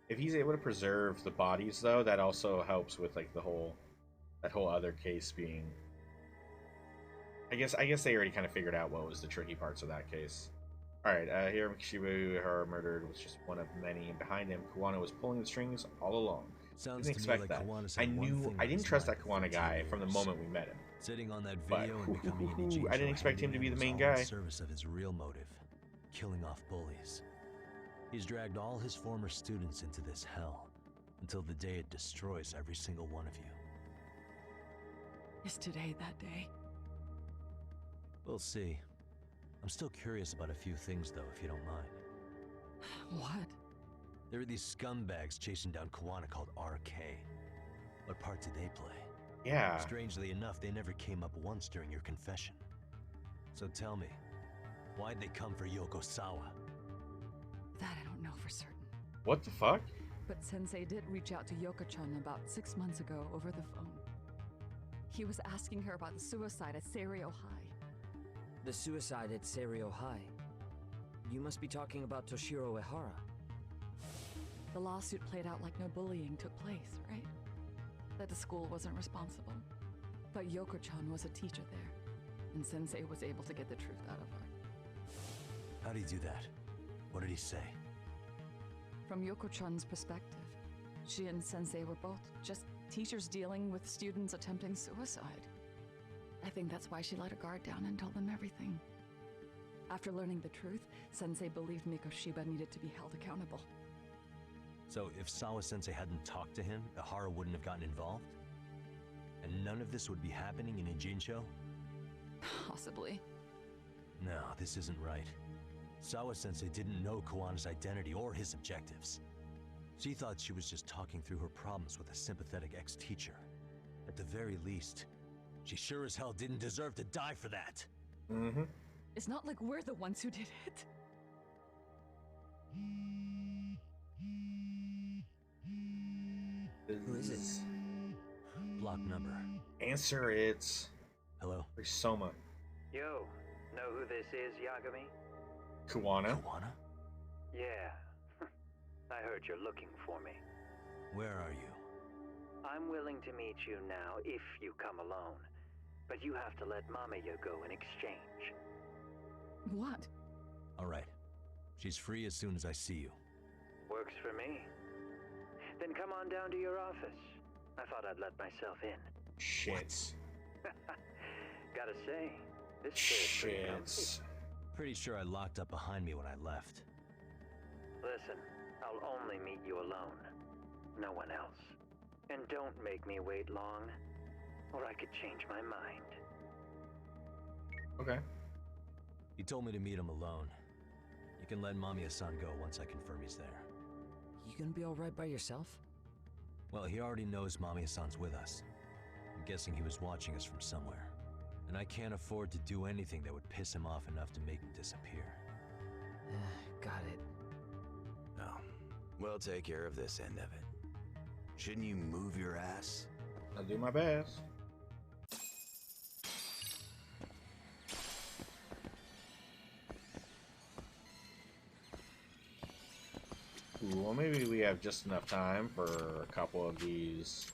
If he's able to preserve the bodies, though, that also helps with like that whole other case being. I guess they already kind of figured out what was the tricky parts of that case. All right, here Mikoshiba, her murdered, was just one of many, and behind him, Kawana was pulling the strings all along. Sounds Didn't to me expect like that. Kawana's I had one thing I on didn't his trust mind that for Kawana 13 guy from the years. moment we met him. Sitting on that But video and becoming an EG I didn't expect him to be the main guy. In service of his real motive, killing off bullies. He's dragged all his former students into this hell until the day it destroys every single one of you. Is today that day? We'll see. I'm still curious about a few things, though, if you don't mind. What? There are these scumbags chasing down Kawana called RK. What part did they play? Yeah. Strangely enough, they never came up once during your confession. So tell me, why'd they come for Yokosawa? That I don't know for certain. What the fuck? But Sensei did reach out to Yoko-chan about 6 months ago over the phone. He was asking her about the suicide at Seiryo High. The suicide at Seiryo High. You must be talking about Toshiro Ehara. The lawsuit played out like no bullying took place, right? That the school wasn't responsible. But Yoko-chan was a teacher there, and Sensei was able to get the truth out of her. How'd he do that? What did he say? From Yoko-chan's perspective, she and Sensei were both just teachers dealing with students attempting suicide. I think that's why she let her guard down and told them everything. After learning the truth, Sensei believed Mikoshiba needed to be held accountable. So if Sawa-sensei hadn't talked to him, Ihara wouldn't have gotten involved? And none of this would be happening in Ijincho? Possibly. No, this isn't right. Sawa-sensei didn't know Kuwana's identity or his objectives. She thought she was just talking through her problems with a sympathetic ex-teacher. At the very least, she sure as hell didn't deserve to die for that. Mm-hmm. It's not like we're the ones who did it. Who is it? Block number. Answer it. Hello? Soma. Yo, know who this is, Yagami? Kuwana. Kuwana? Yeah. I heard you're looking for me. Where are you? I'm willing to meet you now if you come alone. But you have to let Mamiya go in exchange. What? Alright. She's free as soon as I see you. Works for me. Then come on down to your office. I thought I'd let myself in. Shit. Gotta say, this chair's pretty comfy. Shit. Pretty sure I locked up behind me when I left. Listen, I'll only meet you alone. No one else. And don't make me wait long, or I could change my mind. Okay. He told me to meet him alone. You can let Mamiya-san go once I confirm he's there. You gonna be alright by yourself? Well, he already knows Mamiya-san's with us. I'm guessing he was watching us from somewhere. And I can't afford to do anything that would piss him off enough to make him disappear. Got it. No. We'll take care of this end of it. Shouldn't you move your ass? I'll do my best. Ooh, well, maybe we have just enough time for a couple of these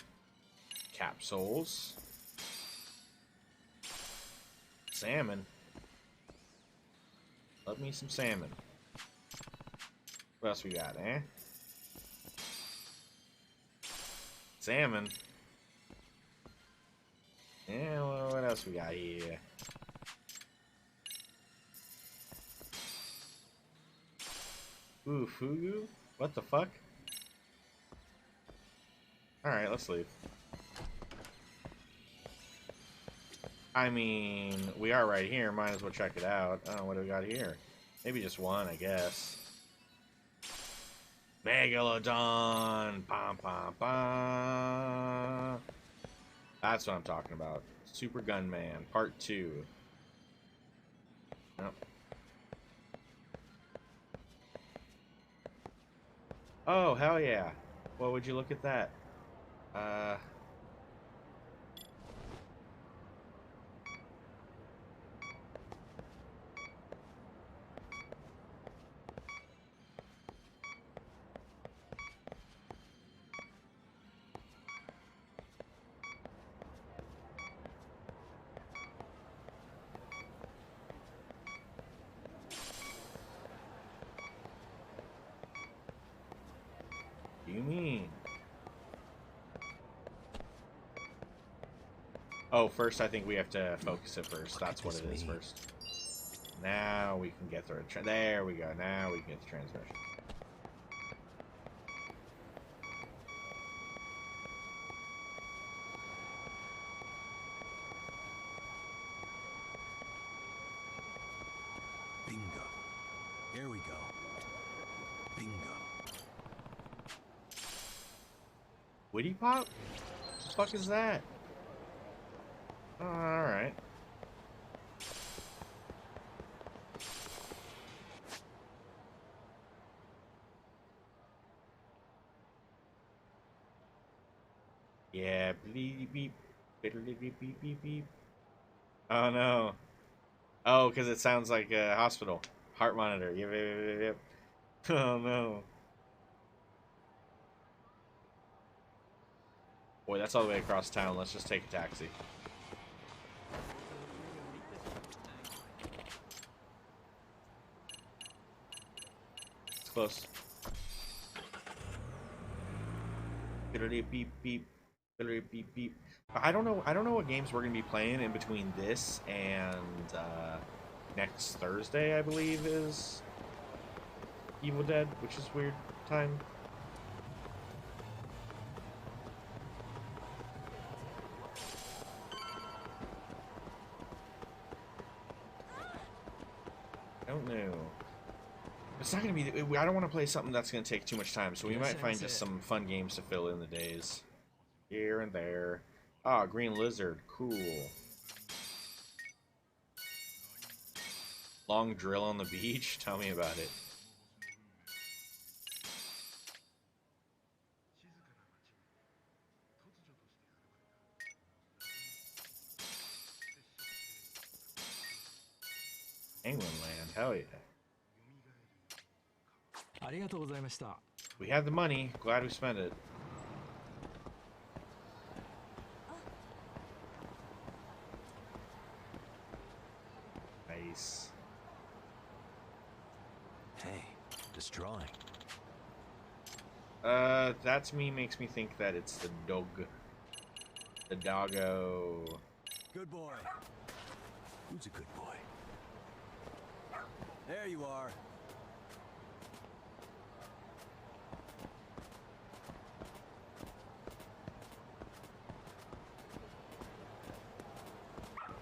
capsules. Salmon. Love me some salmon. What else we got, eh? Salmon. Yeah, well, what else we got here? Ooh, fugu? What the fuck? Alright, let's leave. I mean, we are right here. Might as well check it out. I don't know what do we got here. Maybe just one, I guess. Megalodon! Pom pom pom! That's what I'm talking about. Super Gunman, Part 2. Yep. Oh, hell yeah. Well, would you look at that? You mean? Oh, first I think we have to focus it first. That's what it is first. Now we can get through it. There we go. Now we can get the transmission. Bingo. Here we go. Bingo. Witty Pop? What the fuck is that? Oh, alright. Yeah, bleep beep, beep beep beep beep beep. Oh no. Oh, because it sounds like a hospital. Heart monitor. Yep, yep, yep, yep. Oh no. Boy, that's all the way across town. Let's just take a taxi. close. Beep beep. Beep beep. I don't know what games we're gonna be playing in between this and next Thursday, I believe, is Evil Dead, which is weird time. I don't know. It's not gonna be. I don't want to play something that's gonna take too much time, so we might find just some fun games to fill in the days, here and there. Ah, green lizard, cool. Long drill on the beach. Tell me about it. Penguin Land, hell yeah. We had the money, glad we spent it. Nice. Hey, this drawing. That to me makes me think that it's the dog. The doggo. Good boy. Who's a good boy? There you are.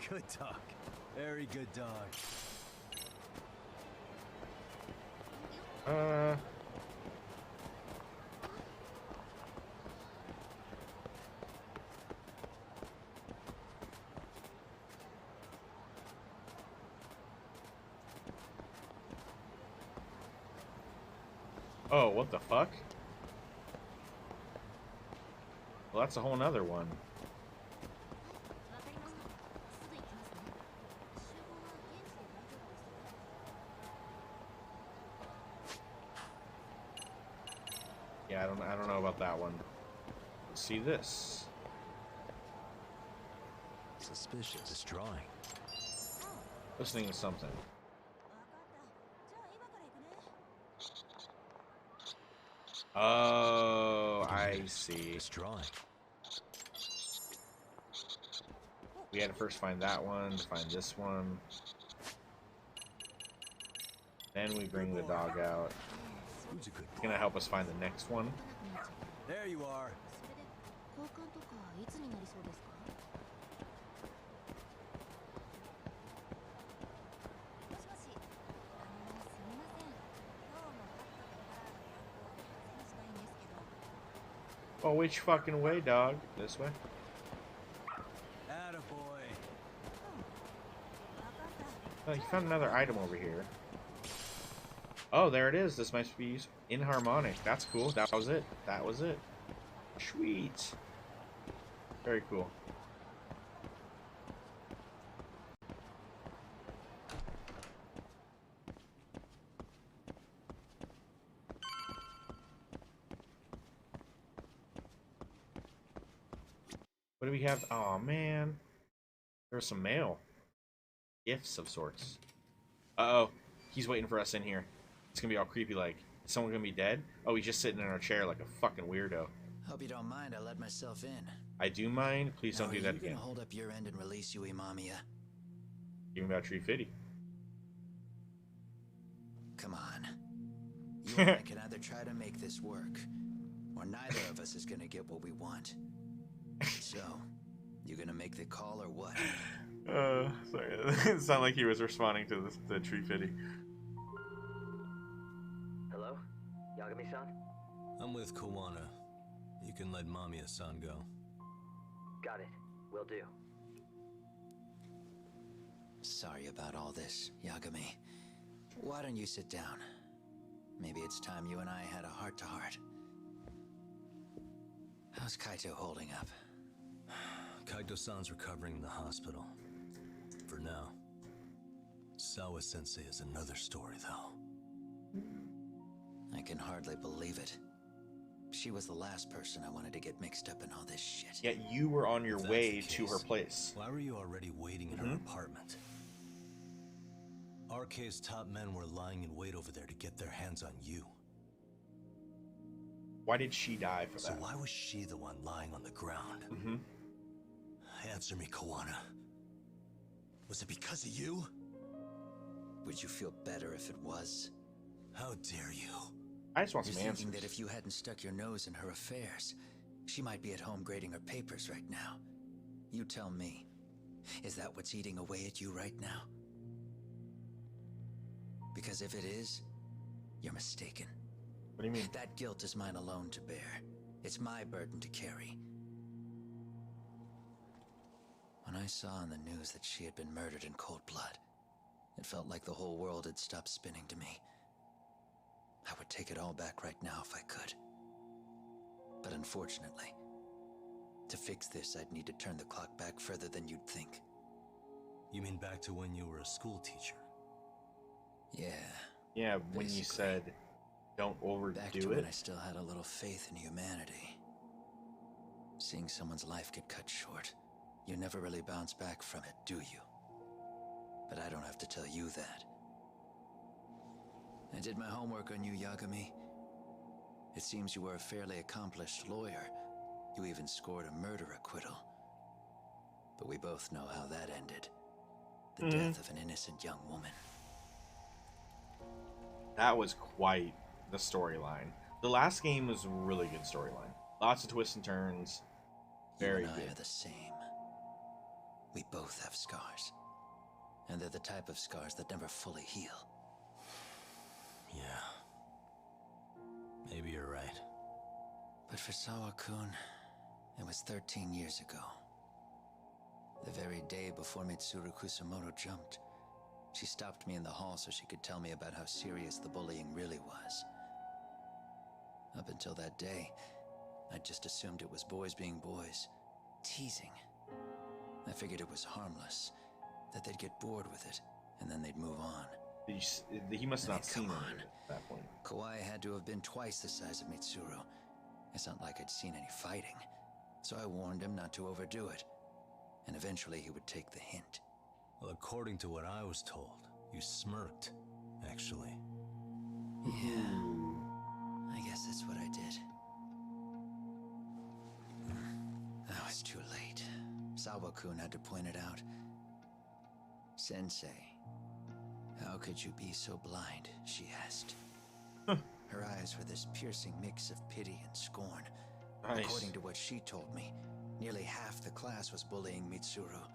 Good dog. Very good dog. Oh, what the fuck? Well, that's a whole nother one. Yeah, I don't know about that one. Let's see this. Suspicious. This drawing. Listening to something. Oh, I see. This drawing. We had to first find that one, to find this one. Then we bring the dog out. Who's a good boy? It's gonna help us find the next one. There you are. Oh, which fucking way, dog? This way? Attaboy. Oh, you found another item over here. Oh, there it is. This must be inharmonic. That's cool. That was it. That was it. Sweet. Very cool. What do we have? Oh man, there's some mail, gifts of sorts. Uh-oh, he's waiting for us in here. It's gonna be all creepy like. Is someone gonna be dead? Oh, he's just sitting in our chair like a fucking weirdo. Hope you don't mind I let myself in. I do mind. Please don't do that Are you again. gonna hold up your end and release you, Imamiya? Even about Tree Fitty. Come on. You and I can either try to make this work, or neither of us is gonna get what we want. So, you gonna make the call or what? Sorry. It sounded like he was responding to the Tree Fitty. Hello? Yagami-san? I'm with Kawana. You can let Mamiya-san go. Got it. Will do. Sorry about all this, Yagami. Why don't you sit down? Maybe it's time you and I had a heart-to-heart. How's Kaito holding up? Kaito-san's recovering in the hospital. For now. Sawa-sensei is another story, though. I can hardly believe it. She was the last person I wanted to get mixed up in all this shit. Yet you were on your If that's way the to her case, place. Why were you already waiting in her apartment? RK's top men were lying in wait over there to get their hands on you. Why did she die for So that? why was she the one lying on the ground? Mm-hmm. Answer me, Kawana. Was it because of you? Would you feel better if it was? How dare you? I just want You're some thinking answers. that if you hadn't stuck your nose in her affairs, she might be at home grading her papers right now. You tell me, is that what's eating away at you right now? Because if it is, you're mistaken. What do you mean? That guilt is mine alone to bear. It's my burden to carry. When I saw on the news that she had been murdered in cold blood, it felt like the whole world had stopped spinning to me. I would take it all back right now if I could. But unfortunately, to fix this, I'd need to turn the clock back further than you'd think. You mean back to when you were a school teacher? Yeah. Yeah, when you basically. said don't Back to overdo when it. I still had a little faith in humanity. Seeing someone's life get cut short, you never really bounce back from it, do you? But I don't have to tell you that. I did my homework on you, Yagami. It seems you were a fairly accomplished lawyer. You even scored a murder acquittal. But we both know how that ended. The death of an innocent young woman. That was quite the storyline. The last game was a really good storyline. Lots of twists and turns. Very You and I good. are the same. We both have scars. And they're the type of scars that never fully heal. Yeah. Maybe you're right. But for Sawa-kun, it was 13 years ago. The very day before Mitsuru Kusamoto jumped, she stopped me in the hall so she could tell me about how serious the bullying really was. Up until that day, I just assumed it was boys being boys, teasing. I figured it was harmless, that they'd get bored with it, and then they'd move on. He must I mean, not seen come it on. at that point. Kawai had to have been twice the size of Mitsuru. It's not like I'd seen any fighting, so I warned him not to overdo it. And eventually he would take the hint. Well, according to what I was told, you smirked, actually. Yeah, I guess that's what I did. Now it's too late. Sawa-kun had to point it out. Sensei, how could you be so blind, she asked. Her eyes were this piercing mix of pity and scorn. Nice. According to what she told me, nearly half the class was bullying Mitsuru.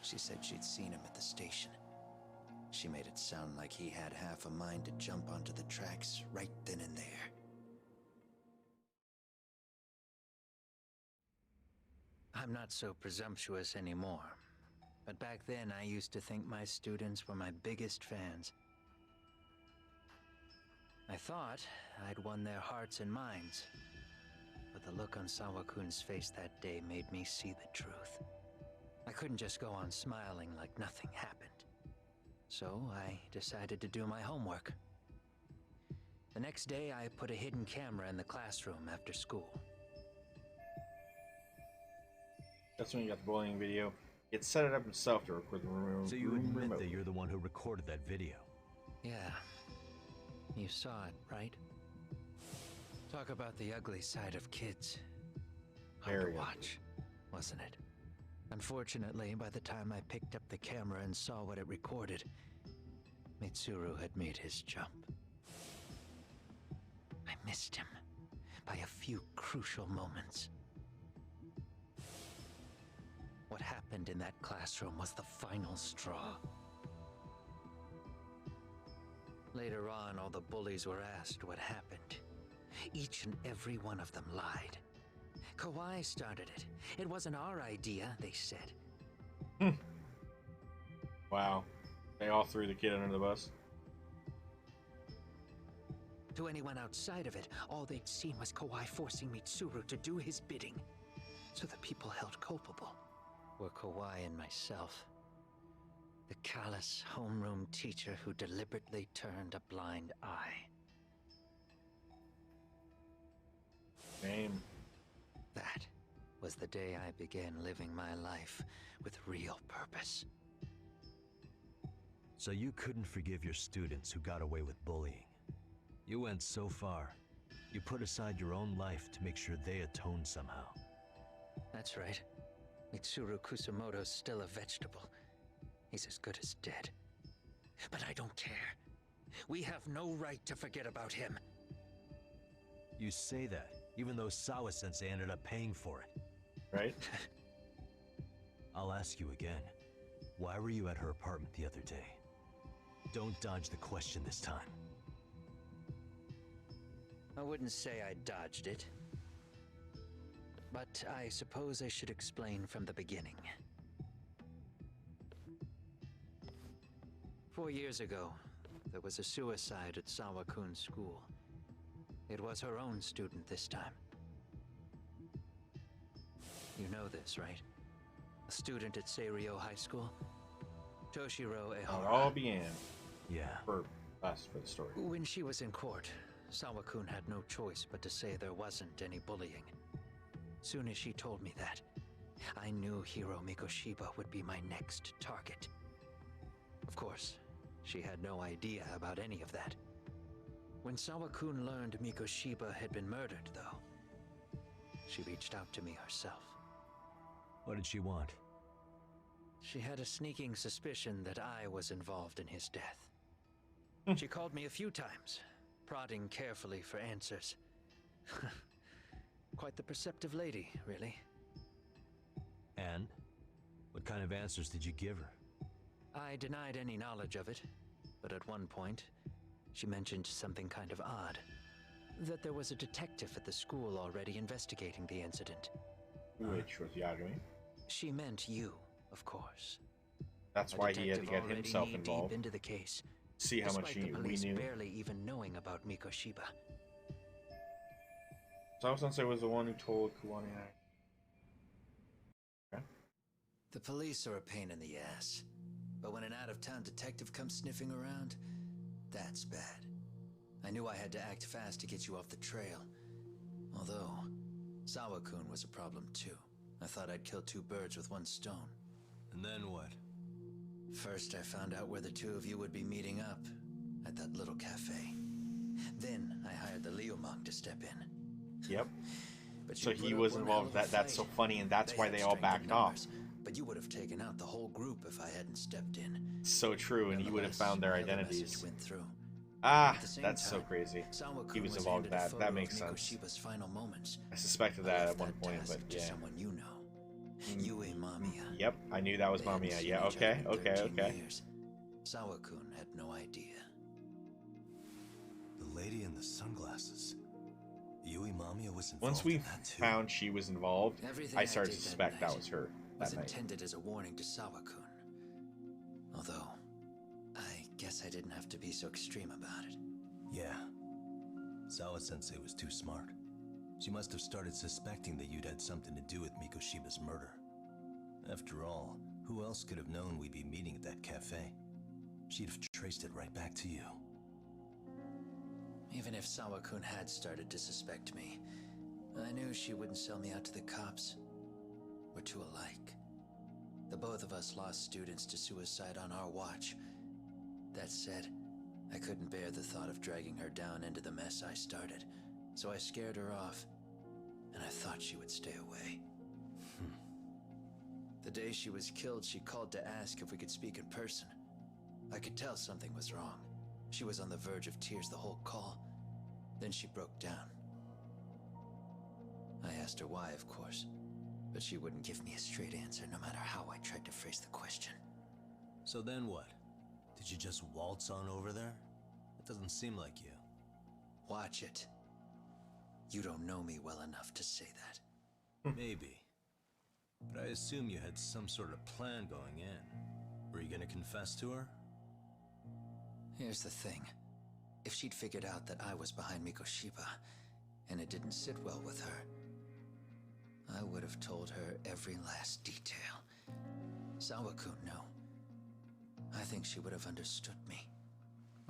She said she'd seen him at the station. She made it sound like he had half a mind to jump onto the tracks right then and there. I'm not so presumptuous anymore. But back then, I used to think my students were my biggest fans. I thought I'd won their hearts and minds. But the look on Sawa-kun's face that day made me see the truth. I couldn't just go on smiling like nothing happened. So I decided to do my homework. The next day, I put a hidden camera in the classroom after school. That's when you got the bullying video. He had set it up himself to record the room. So you admit that you're the one who recorded that video? Yeah. You saw it, right? Talk about the ugly side of kids. Hard Very to ugly. watch, wasn't it? Unfortunately, by the time I picked up the camera and saw what it recorded, Mitsuru had made his jump. I missed him by a few crucial moments. What happened in that classroom was the final straw. Later on, all the bullies were asked what happened. Each and every one of them lied. Kawai started it. It wasn't our idea, they said. Wow. They all threw the kid under the bus. To anyone outside of it, all they'd seen was Kawai forcing Mitsuru to do his bidding. So the people held culpable were Kawai and myself. The callous homeroom teacher who deliberately turned a blind eye. Name. That was the day I began living my life with real purpose. So you couldn't forgive your students who got away with bullying. You went so far, You put aside your own life to make sure they atone somehow. That's right. Mitsuru Kusamoto's still a vegetable. He's as good as dead. But I don't care. We have no right to forget about him. You say that, even though Sawa-sensei ended up paying for it. Right? I'll ask you again. Why were you at her apartment the other day? Don't dodge the question this time. I wouldn't say I dodged it. But I suppose I should explain from the beginning. 4 years ago, there was a suicide at Sawa-kun's school. It was her own student this time. You know this, right? A student at Seiryo High School? Toshiro How it Ehara. all began. Yeah. For us, for the story. When she was in court, Sawa-kun had no choice but to say there wasn't any bullying. Soon as she told me that, I knew Hiro Mikoshiba would be my next target. Of course, she had no idea about any of that. When Sawa-kun learned Mikoshiba had been murdered, though, she reached out to me herself. What did she want? She had a sneaking suspicion that I was involved in his death. She called me a few times, prodding carefully for answers. Quite the perceptive lady, really. And? What kind of answers did you give her? I denied any knowledge of it, but at one point, she mentioned something kind of odd. That there was a detective at the school already investigating the incident. Which was Yagami. She meant you, of course. That's A why he had to detective get already himself knee-deep involved. into the case, See how much despite the we police knew. barely even knowing about Mikoshiba. Sawa-sensei was the one who told Kuwani and I. The police are a pain in the ass, but when an out-of-town detective comes sniffing around, that's bad. I knew I had to act fast to get you off the trail. Although, Sawa-kun was a problem too. I thought I'd kill two birds with one stone. And then what? First, I found out where the two of you would be meeting up, at that little cafe. Then, I hired the Leomong to step in. Yep. But So you he put up was one involved. hell of a That's so fight. funny, and that's why had they all strength in backed off. numbers, but you would have taken out the whole group if I hadn't stepped in. So true, and he would have Nonetheless, found their the other identities. message went through. Ah, At the same that's so time, crazy. Sawa-kun He was involved in handed a that. photo That of makes sense. Mikoshiba's final moments. I suspected I that left at one that point, task but to yeah. someone you know. Yue Mamiya. Yep, I knew that was They hadn't Mamiya. seen Yeah, each other okay, in okay, 13 okay. years. Sawa-kun had no idea. The lady in the sunglasses. Yue Mamiya was involved Once we in that too. found she was involved, Everything I started to did suspect that night was her was that night. intended as a warning to Sawa-kun. Although, I guess I didn't have to be so extreme about it. Yeah. Sawa-sensei was too smart. She must have started suspecting that you'd had something to do with Mikoshiba's murder. After all, who else could have known we'd be meeting at that cafe? She'd have traced it right back to you. Even if Sawa-kun had started to suspect me, I knew she wouldn't sell me out to the cops. We're too alike. The both of us lost students to suicide on our watch. That said, I couldn't bear the thought of dragging her down into the mess I started, so I scared her off, and I thought she would stay away. The day she was killed, she called to ask if we could speak in person. I could tell something was wrong. She was on the verge of tears the whole call. Then she broke down. I asked her why, of course, but she wouldn't give me a straight answer no matter how I tried to phrase the question. So then what? Did you just waltz on over there? It doesn't seem like you. Watch it. You don't know me well enough to say that. Maybe. But I assume you had some sort of plan going in. Were you gonna confess to her? Here's the thing. If she'd figured out that I was behind Mikoshiba, and it didn't sit well with her, I would have told her every last detail. Sawa-kun, no. I think she would have understood me.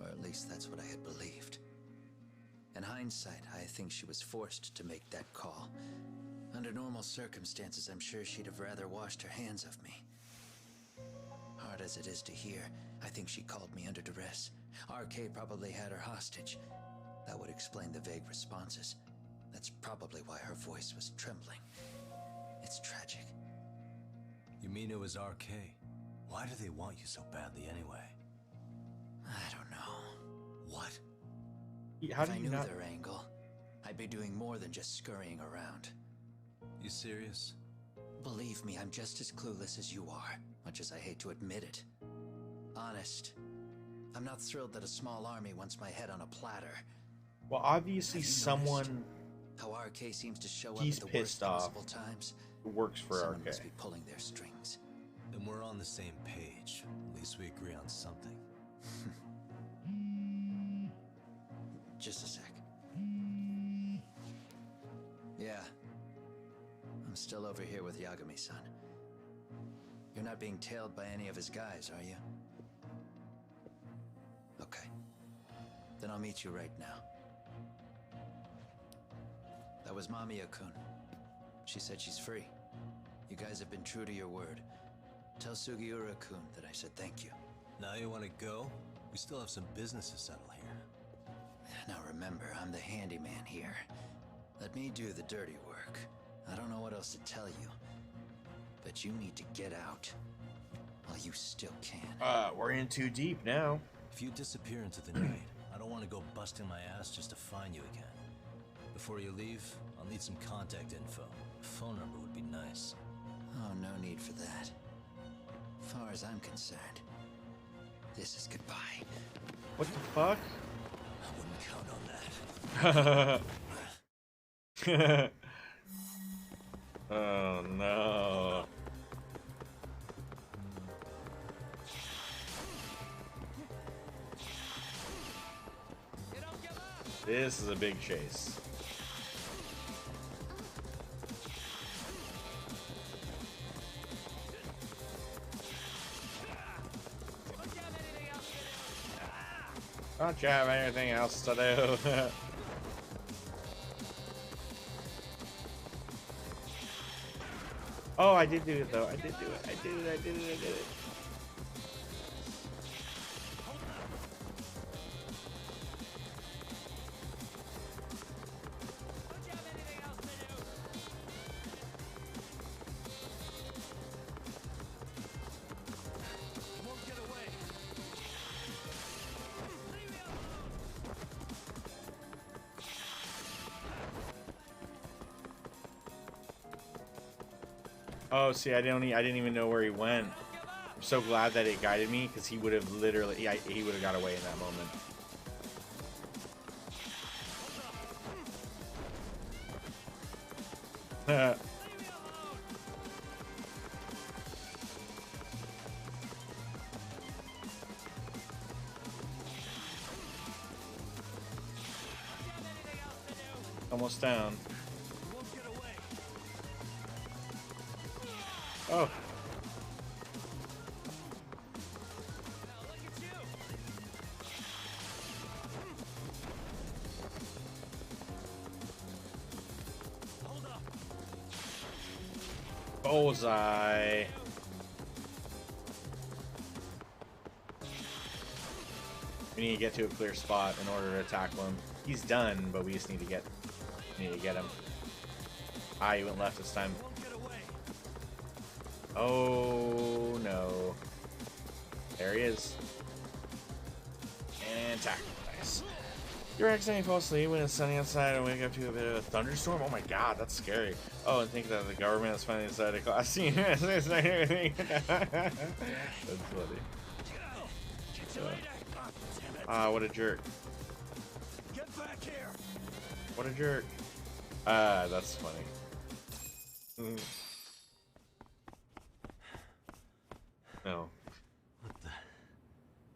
Or at least that's what I had believed. In hindsight, I think she was forced to make that call. Under normal circumstances, I'm sure she'd have rather washed her hands of me. Hard as it is to hear, I think she called me under duress. RK probably had her hostage. That would explain the vague responses. That's probably why her voice was trembling. It's tragic. You mean it was RK? Why do they want you so badly anyway? I don't know. What? How If do I you knew not? their angle, I'd be doing more than just scurrying around. You serious? Believe me, I'm just as clueless as you are, much as I hate to admit it. Honest. I'm not thrilled that a small army wants my head on a platter. Well, obviously Have you someone noticed how RK seems to show up he's at the pissed worst off possible times? who works for Someone RK. must be pulling their strings. Then we're on the same page. At least we agree on something. Just a sec. Yeah. I'm still over here with Yagami-san. You're not being tailed by any of his guys, are you? Okay. Then I'll meet you right now. That was Mamiya-kun. She said she's free. You guys have been true to your word. Tell Sugiura-kun that I said thank you. Now you want to go? We still have some business to settle here. Now remember, I'm the handyman here. Let me do the dirty work. I don't know what else to tell you. But you need to get out. While you still can. We're in too deep now. If you disappear into the night, I don't want to go busting my ass just to find you again. Before you leave, I'll need some contact info. A phone number would be nice. Oh, no need for that. As far as I'm concerned, this is goodbye. What the fuck? I wouldn't count on that. Oh no. This is a big chase. Don't you have anything else to do? Oh, I did do it though. I did do it. I did it. Oh, see, I didn't even know where he went. I'm so glad that it guided me because he would have literally, he would have got away in that moment. Almost down. Oh. Bullseye. We need to get to a clear spot in order to tackle him. He's done, but we just need to get him. Ah, he went left this time. Oh no. There he is. And tackle. Nice. You're accidentally fall asleep when it's sunny outside and wake up to a bit of a thunderstorm. Oh my god, that's scary. Oh, and think that the government has finally decided to class you. That's funny. What a jerk. Get back here! What a jerk. That's funny. No.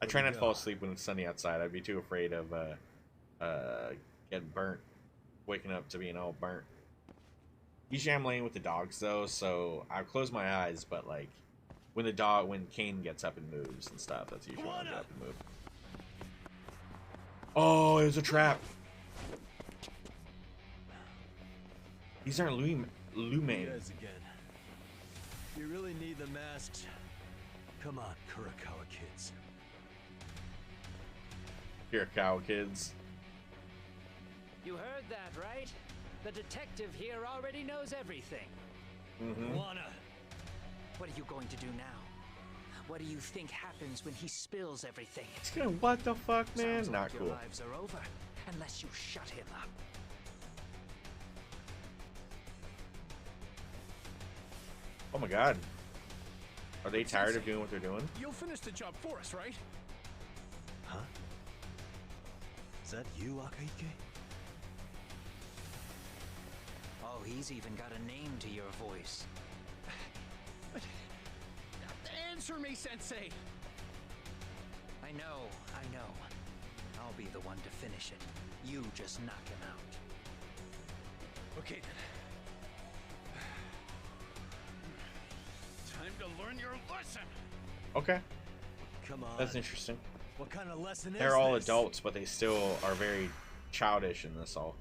I try not to fall asleep when it's sunny outside. I'd be too afraid of getting burnt, waking up to being all burnt. Usually I'm laying with the dogs though, so I close my eyes, but like when Kane gets up and moves and stuff, that's usually when I get up and move. Oh, it was a trap. These aren't Lumain. Guys again. You really need the masks. Come on, Kurakawa kids. Here, cow kids. You heard that, right? The detective here already knows everything. Kuwana! What are you going to do now? What do you think happens when he spills everything? It's gonna, what the fuck, man? Sounds Not like cool. Your lives are over unless you shut him up. Oh my god. Are they tired of doing what they're doing? You'll finish the job for us, right? Huh? Is that you, Akaike? Oh, he's even got a name to your voice. Answer me, Sensei! I know. I'll be the one to finish it. You just knock him out. Okay then. Time to learn your lesson! Okay, Come on. that's interesting. What kind of lesson They're is all this? adults, but they still are very childish in this all.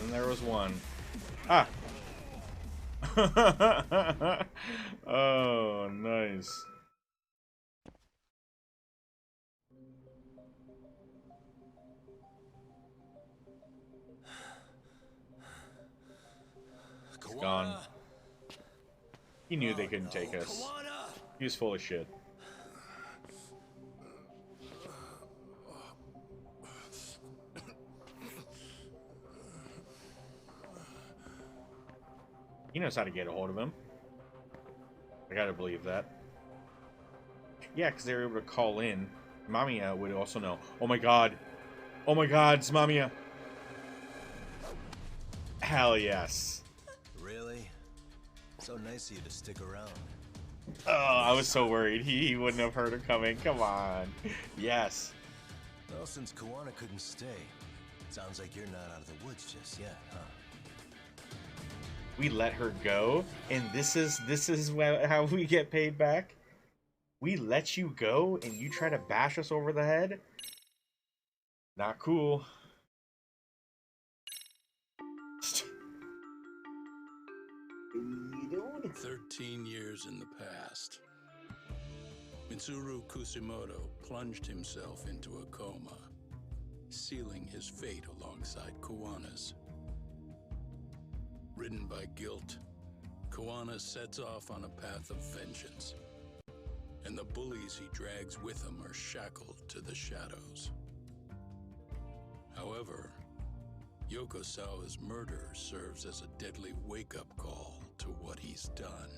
And there was one. Ah! Oh, nice. It's gone. He knew they couldn't take us. He was full of shit. He knows how to get a hold of him. I gotta believe that. Yeah, because they were able to call in. Mamiya would also know. Oh my god. Oh my god, it's Mamiya. Hell yes. Really? So nice of you to stick around. Oh, I was so worried. He wouldn't have heard her coming. Come on. Yes. Well, since Kuwana couldn't stay, sounds like you're not out of the woods just yet, huh? We let her go, and this is how we get paid back. We let you go, and you try to bash us over the head. Not cool. 13 years in the past. Mitsuru Kusimoto plunged himself into a coma, sealing his fate alongside Kuwana's. Ridden by guilt, Kuwana sets off on a path of vengeance, and the bullies he drags with him are shackled to the shadows. However, Yokosawa's murder serves as a deadly wake-up call to what he's done.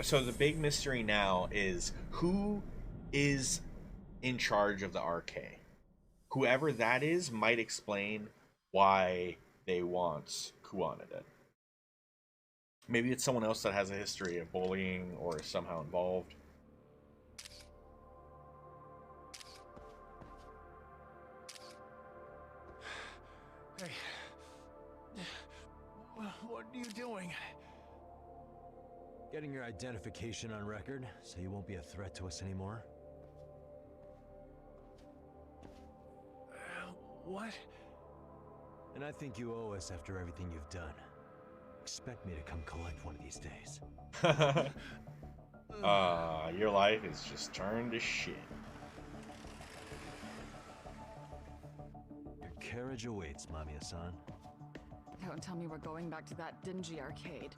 So the big mystery now is who is in charge of the RK. Whoever that is might explain why they want Kuwana dead. Maybe it's someone else that has a history of bullying or is somehow involved. Hey. What are you doing? Getting your identification on record, so you won't be a threat to us anymore. What? And I think you owe us after everything you've done. Expect me to come collect one of these days. Your life is just turned to shit. Your carriage awaits, Mamiya-san. Don't tell me we're going back to that dingy arcade.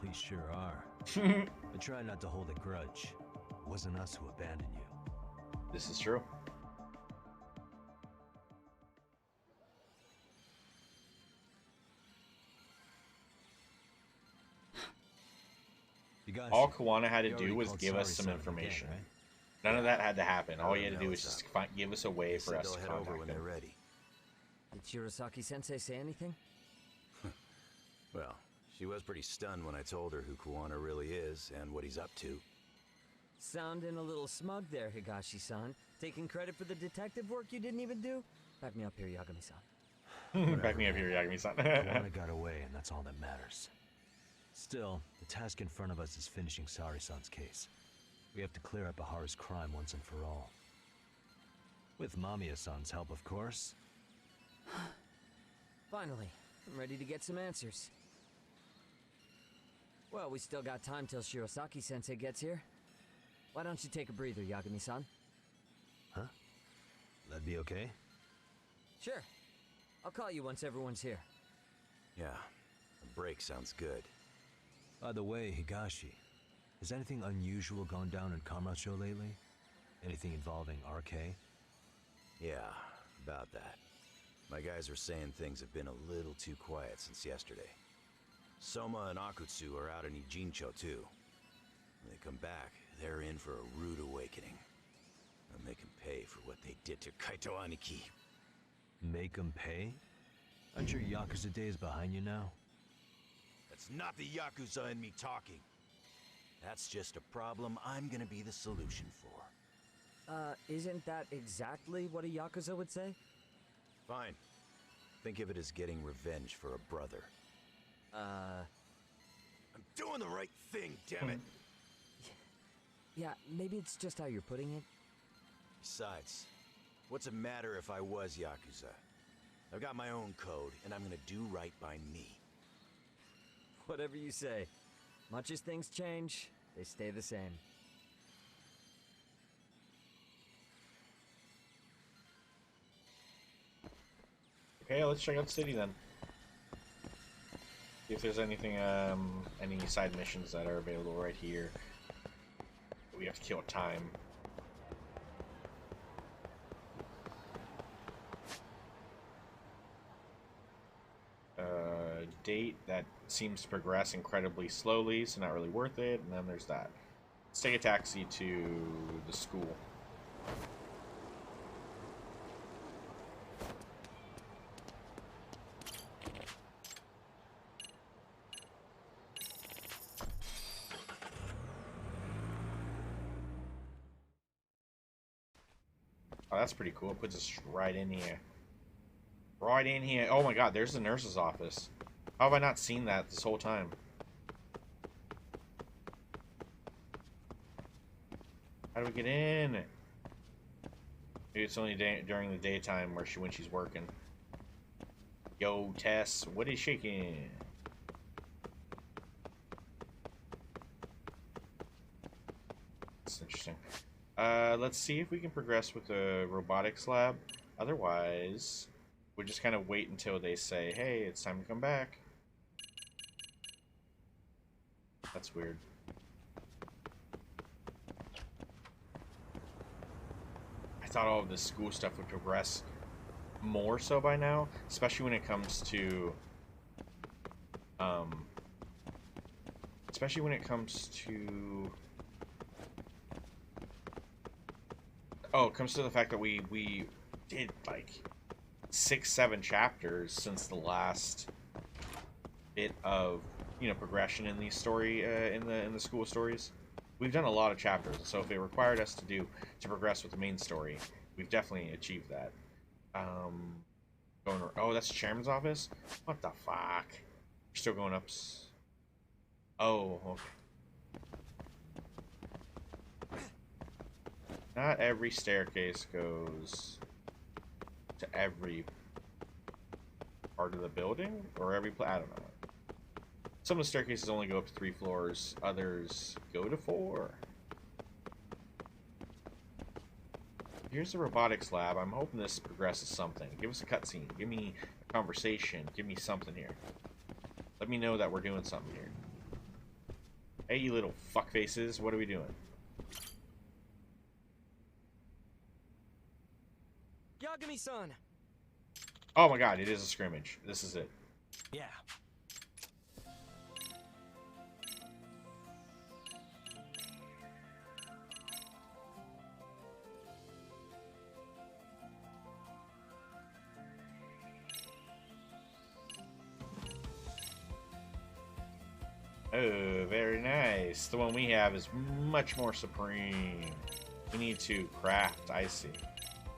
We sure are. But try not to hold a grudge. It wasn't us who abandoned you. This is true. You Higashi, All Kawana had to you do already was called give us some Sari-san again, information. right? None of that had to happen. All Let you had to them do know was it's just up. give us a way They for said us they'll to head over contact when them. they're ready. Did Shirosaki-sensei say anything? Well, she was pretty stunned when I told her who Kuwana really is and what he's up to. Sounding a little smug there, Higashi-san. Taking credit for the detective work you didn't even do? Back me up here, Yagami-san. Back me up here, Yagami-san. Kawana got away, and that's all that matters. Still, the task in front of us is finishing Sari-san's case. We have to clear up Ahara's crime once and for all. With Mamiya-san's help, of course. Finally, I'm ready to get some answers. Well, we still got time till Shirosaki-sensei gets here. Why don't you take a breather, Yagami-san? Huh? That'd be okay? Sure. I'll call you once everyone's here. Yeah, a break sounds good. By the way, Higashi, has anything unusual gone down in Kamurocho lately? Anything involving RK? Yeah, about that. My guys are saying things have been a little too quiet since yesterday. Soma and Akutsu are out in Ijincho too. When they come back, they're in for a rude awakening. And they can pay for what they did to Kaito Aniki. Make 'em pay? Aren't your Yakuza days behind you now? That's not the Yakuza in me talking. That's just a problem I'm gonna be the solution for. Isn't that exactly what a Yakuza would say? Fine. Think of it as getting revenge for a brother. I'm doing the right thing, damn it! Yeah, maybe it's just how you're putting it. Besides, what's it matter if I was Yakuza? I've got my own code, and I'm gonna do right by me. Whatever you say. Much as things change, they stay the same. Okay, let's check out the city then. See if there's anything, any side missions that are available right here. We have to kill time. Date that seems to progress incredibly slowly, so not really worth it. And then there's that. Let's take a taxi to the school. Oh, that's pretty cool. It puts us right in here. Right in here. Oh my god, there's the nurse's office. How have I not seen that this whole time? How do we get in? Maybe it's only during the daytime where when she's working. Yo, Tess, what is shaking? That's interesting. Let's see if we can progress with the robotics lab. Otherwise, we'll just kind of wait until they say, hey, it's time to come back. That's weird. I thought all of this school stuff would progress more so by now, especially when it comes to oh, it comes to the fact that we did like 6-7 chapters since the last bit of, you know, progression in these story in the school stories. We've done a lot of chapters, so if it required us to progress with the main story, we've definitely achieved that. Oh, that's the chairman's office? What the fuck? We're still going up. Oh, okay. Not every staircase goes to every part of the building, or every I don't know. Some of the staircases only go up to 3 floors, others go to 4. Here's the robotics lab. I'm hoping this progresses something. Give us a cutscene. Give me a conversation. Give me something here. Let me know that we're doing something here. Hey, you little fuckfaces. What are we doing? Yagami-san! Oh my god, it is a scrimmage. This is it. Yeah. Oh, very nice. The one we have is much more supreme. We need to craft. I see.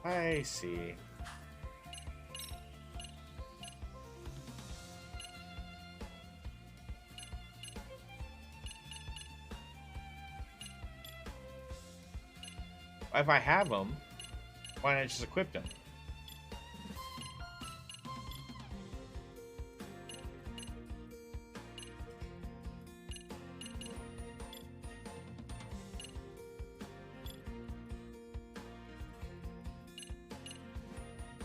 I see. If I have them, why not just equip them?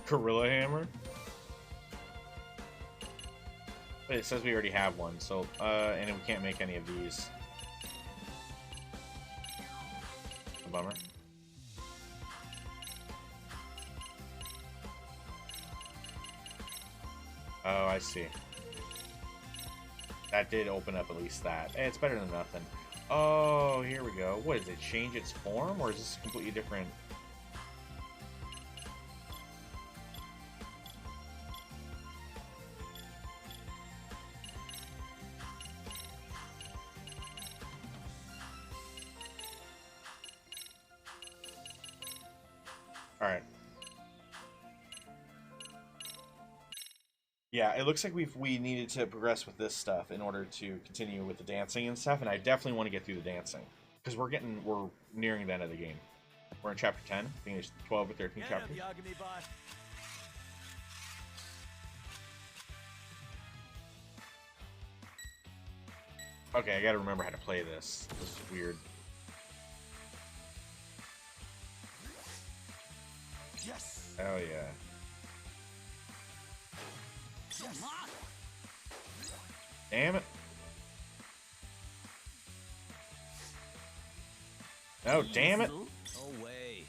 Gorilla Hammer? But it says we already have one, so, and we can't make any of these. A bummer. Oh, I see. That did open up at least that. Hey, it's better than nothing. Oh, here we go. What, does it change its form, or is this completely different? Alright. Yeah, it looks like we needed to progress with this stuff in order to continue with the dancing and stuff, and I definitely want to get through the dancing. Because we're nearing the end of the game. We're in chapter 10. I think there's 12 or 13 chapters. Okay, I gotta remember how to play this. This is weird. Yes. Oh yeah. Damn it. Oh, damn it. No way.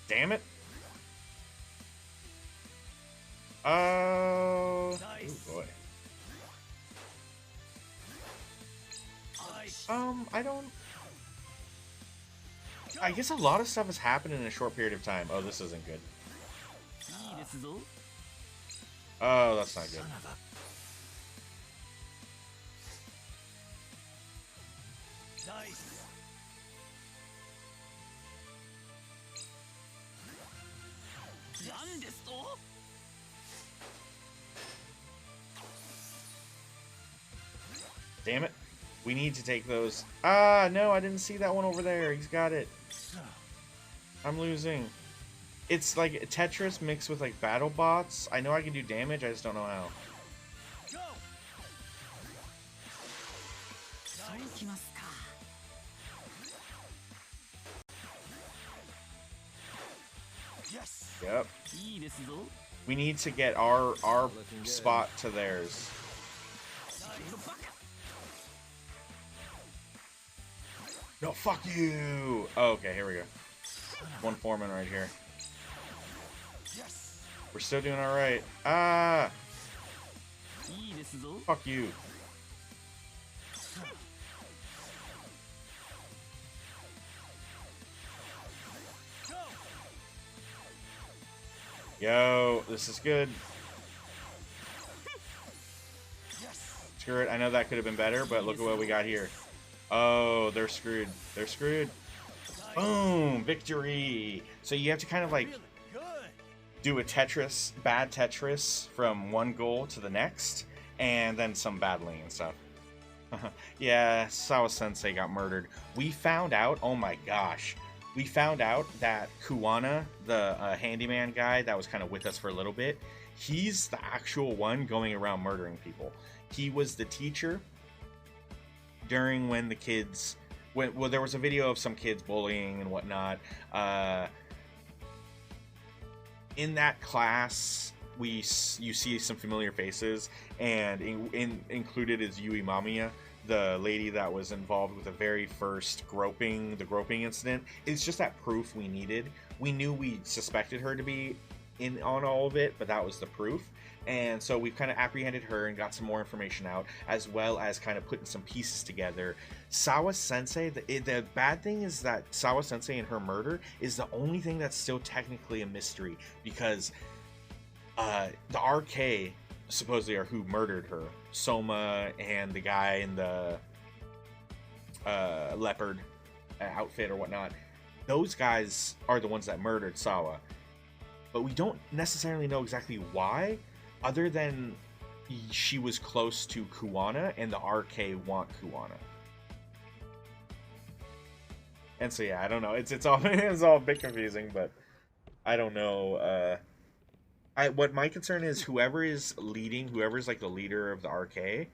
Damn it. Oh. Oh boy. I don't. I guess a lot of stuff has happened in a short period of time. Oh, this isn't good. Oh, that's not good. Damn it. We need to take those. Ah, no, I didn't see that one over there. He's got it. I'm losing. It's like Tetris mixed with like battle bots. I know I can do damage, I just don't know how. Yes. Yep. We need to get our spot to theirs. No, fuck you! Oh, okay, here we go. One foreman right here. Yes. We're still doing alright. Ah! Fuck you. Yo, this is good. Screw it. I know that could have been better, but look at what we got here. Oh, they're screwed. They're screwed. Boom! Victory! So you have to kind of like do a Tetris, bad Tetris from one goal to the next, and then some battling and stuff. Yeah, Sawa Sensei got murdered. We found out, oh my gosh, we found out that Kuwana, the handyman guy that was kind of with us for a little bit, he's the actual one going around murdering people. He was the teacher during when the kids, well, there was a video of some kids bullying and whatnot. In that class, you see some familiar faces, and included is Yui Mamiya, the lady that was involved with the very first groping incident. It's just that proof we needed. We knew we suspected her to be in on all of it, but that was the proof. And so we've kind of apprehended her and got some more information out, as well as kind of putting some pieces together. Sawa Sensei, the bad thing is that Sawa Sensei and her murder is the only thing that's still technically a mystery, because the RK supposedly are who murdered her. Soma and the guy in the leopard outfit or whatnot. Those guys are the ones that murdered Sawa. But we don't necessarily know exactly why, other than she was close to Kuwana and the RK want Kuwana. And so yeah, I don't know. It's all it's all a bit confusing, but I don't know. What my concern is, whoever's like the leader of the RK,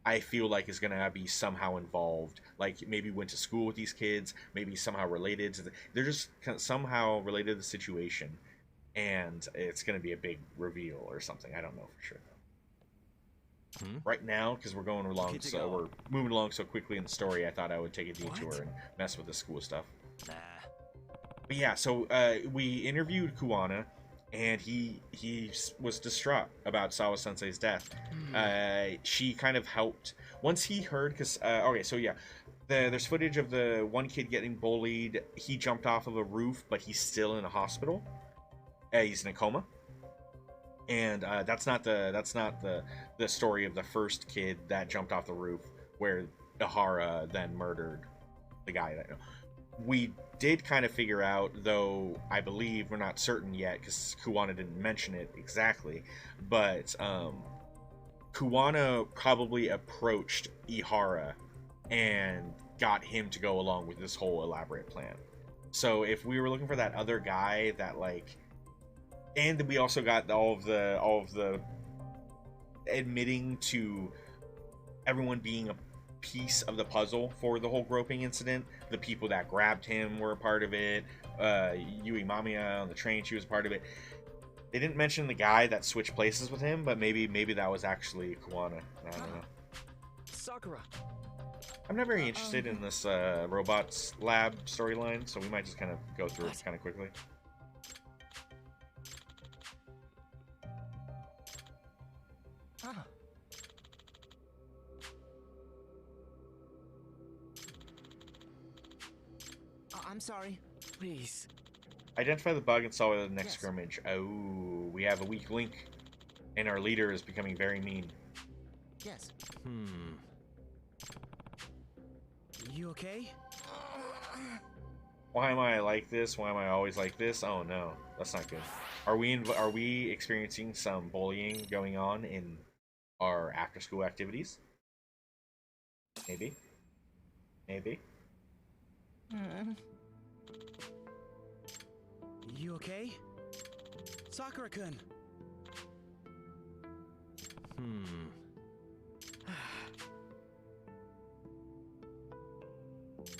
I feel like is gonna be somehow involved. Like maybe went to school with these kids, maybe somehow related to they're just somehow related to the situation, and it's gonna be a big reveal or something. I don't know for sure. Right now, because we're going along, we're moving along so quickly in the story, I thought I would take a detour and mess with the school stuff. But yeah, so we interviewed Kuwana, and he was distraught about Sawa Sensei's death. She kind of helped once he heard, because okay, so yeah, there's footage of the one kid getting bullied. He jumped off of a roof, but he's still in a hospital. He's in a coma. And that's not the story of the first kid that jumped off the roof, where Ihara then murdered the guy. That we did kind of figure out, though I believe we're not certain yet because Kuwana didn't mention it exactly, but Kuwana probably approached Ihara and got him to go along with this whole elaborate plan. So if we were looking for that other guy that like. And we also got all of the admitting to everyone being a piece of the puzzle for the whole groping incident. The people that grabbed him were a part of it. Yui Mamiya on the train, she was a part of it. They didn't mention the guy that switched places with him, but maybe that was actually Kuwana. I don't know. Sakura. I'm not very interested in this robots lab storyline, so we might just kind of go through it kind of quickly. I'm sorry. Please. Identify the bug and solve it at the next scrimmage. Oh, we have a weak link, and our leader is becoming very mean. Yes. You okay? Why am I like this? Why am I always like this? Oh no, that's not good. Are we experiencing some bullying going on in our after-school activities? Maybe. You okay? Sakura-kun!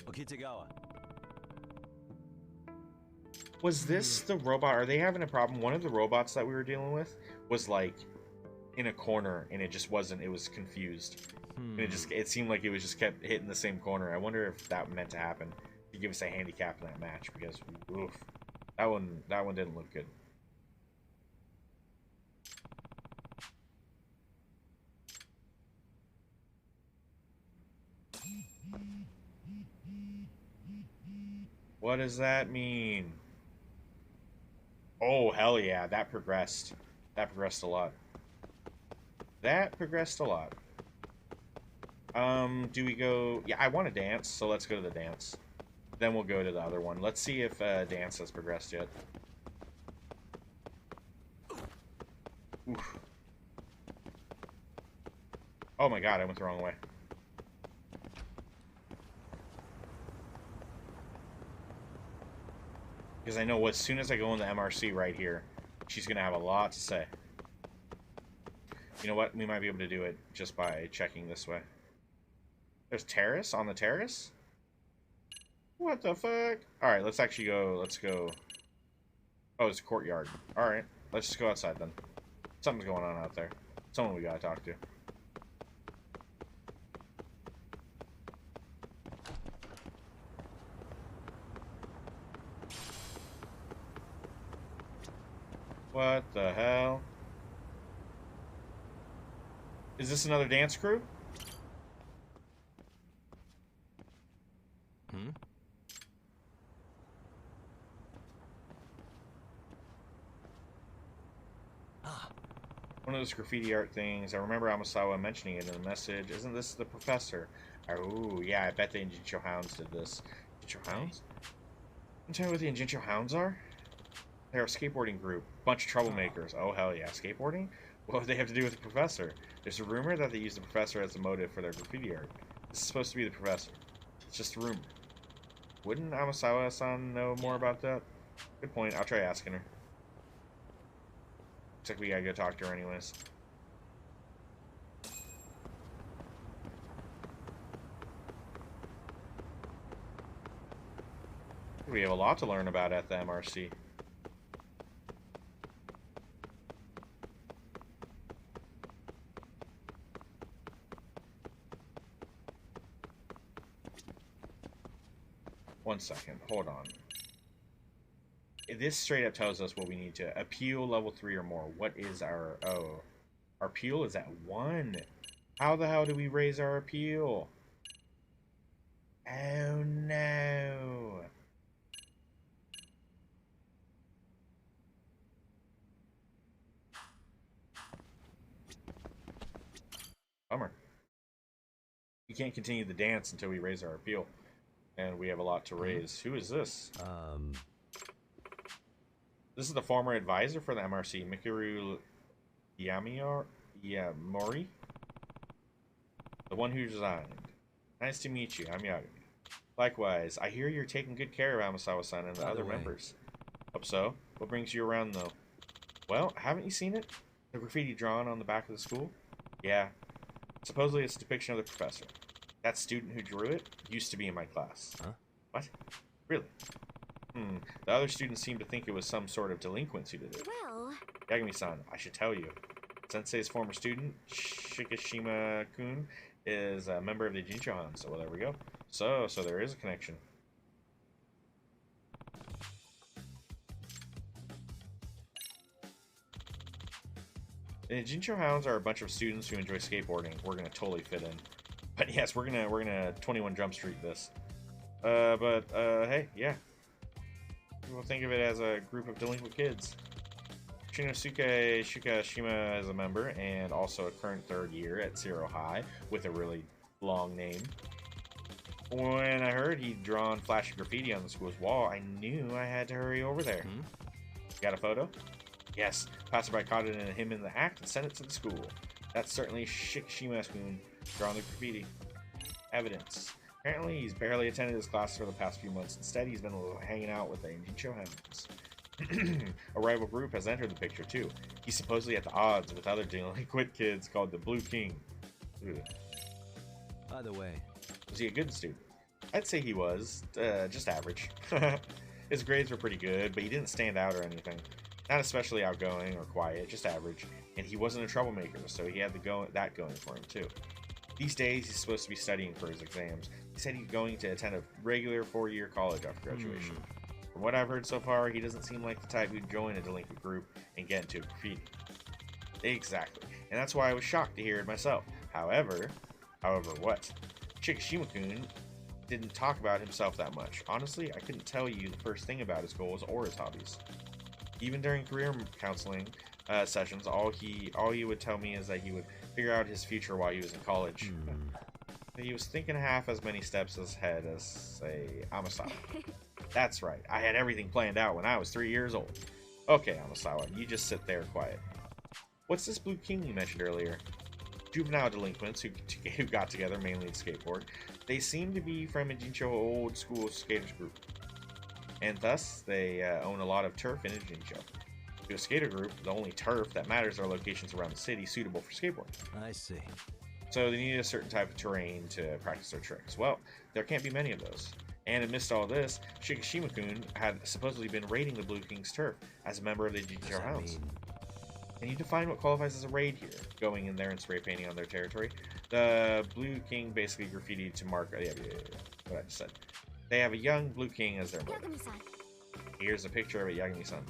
Okitagawa. Was this the robot? Are they having a problem? One of the robots that we were dealing with was like in a corner, and it just wasn't. It was confused. And it seemed like it was just kept hitting the same corner. I wonder if that meant to happen to give us a handicap in that match, because oof, that one didn't look good. What does that mean? Oh, hell yeah, that progressed. That progressed a lot. Do we go... Yeah, I want to dance, so let's go to the dance. Then we'll go to the other one. Let's see if dance has progressed yet. Oof. Oh my god, I went the wrong way. Because I know as soon as I go in the MRC right here, she's going to have a lot to say. You know what? We might be able to do it just by checking this way. There's terrace on the terrace? What the fuck? Alright, let's actually go. Let's go. Oh, it's a courtyard. Alright, let's just go outside then. Something's going on out there. Someone we gotta talk to. What the hell? Is this another dance crew? Ah, One of those graffiti art things. I remember Amasawa mentioning it in the message. Isn't this the professor? Oh, yeah, I bet the Injincho Hounds did this. Injincho Hounds? Can you tell me what the Injincho Hounds are? They're a skateboarding group. Bunch of troublemakers. Oh, hell yeah. Skateboarding? What do they have to do with the professor? There's a rumor that they use the professor as a motive for their graffiti art. This is supposed to be the professor. It's just a rumor. Wouldn't Amasawa-san know more about that? Good point. I'll try asking her. Looks like we gotta go talk to her anyways. We have a lot to learn about at the MRC. One second, hold on. This straight up tells us what we need to appeal level 3 or more. What is our our appeal is at 1. How the hell do we raise our appeal? Oh no. Bummer. We can't continue the dance until we raise our appeal. And we have a lot to raise. Who is this? This is the former advisor for the MRC, Mikuru Yamori? The one who resigned. Nice to meet you. I'm Yagami. Likewise, I hear you're taking good care of Amasawa-san and the other members. Hope so. What brings you around, though? Well, haven't you seen it? The graffiti drawn on the back of the school? Yeah. Supposedly it's a depiction of the professor. That student who drew it used to be in my class. Huh? What? Really? The other students seem to think it was some sort of delinquents who did it. Well... Yagami-san, I should tell you. Sensei's former student, Shikishima-kun, is a member of the Jinchohan, so well, there we go. So there is a connection. The Jincho Hounds are a bunch of students who enjoy skateboarding. We're gonna totally fit in. But yes, we're gonna 21 Jump Street this. Hey, yeah. We'll think of it as a group of delinquent kids. Shinosuke Shikashima is a member and also a current 3rd year at Zero High with a really long name. When I heard he'd drawn flashy graffiti on the school's wall, I knew I had to hurry over there. Got a photo? Yes, passerby caught it and him in the act and sent it to the school. That's certainly Shikishima-kun drawing the graffiti. Evidence. Apparently, he's barely attended his class for the past few months. Instead, he's been hanging out with the Injincho Hounds. A rival group has entered the picture, too. He's supposedly at the odds with other delinquent kids called the Blue King. Ooh. By the way... Was he a good student? I'd say he was. Just average. His grades were pretty good, but he didn't stand out or anything. Not especially outgoing or quiet, just average. And he wasn't a troublemaker, so he had that going for him, too. These days, he's supposed to be studying for his exams. He said he's going to attend a regular 4-year college after graduation. From what I've heard so far, he doesn't seem like the type who'd join a delinquent group and get into graffiti. Exactly. And that's why I was shocked to hear it myself. However what? Shikishima-kun didn't talk about himself that much. Honestly, I couldn't tell you the first thing about his goals or his hobbies. Even during career counseling sessions, all he would tell me is that he would figure out his future while he was in college. He was thinking half as many steps ahead as, say, Amasawa. That's right, I had everything planned out when I was 3 years old. Okay, Amasawa, you just sit there quiet. What's this Blue King you mentioned earlier? Juvenile delinquents who got together mainly to skateboard. They seem to be from a Jincho old school skaters group. And thus, they own a lot of turf in Jincho. To a skater group, the only turf that matters are locations around the city suitable for skateboarding. I see. So they need a certain type of terrain to practice their tricks. Well, there can't be many of those. And amidst all this, Shikishima-kun had supposedly been raiding the Blue King's turf as a member of the Jincho Hounds. Can you define what qualifies as a raid here? Going in there and spray painting on their territory? The Blue King basically graffitied to mark... Yeah, what I just said. They have a young Blue King as their motive. Here's a picture of it, Yagami-san.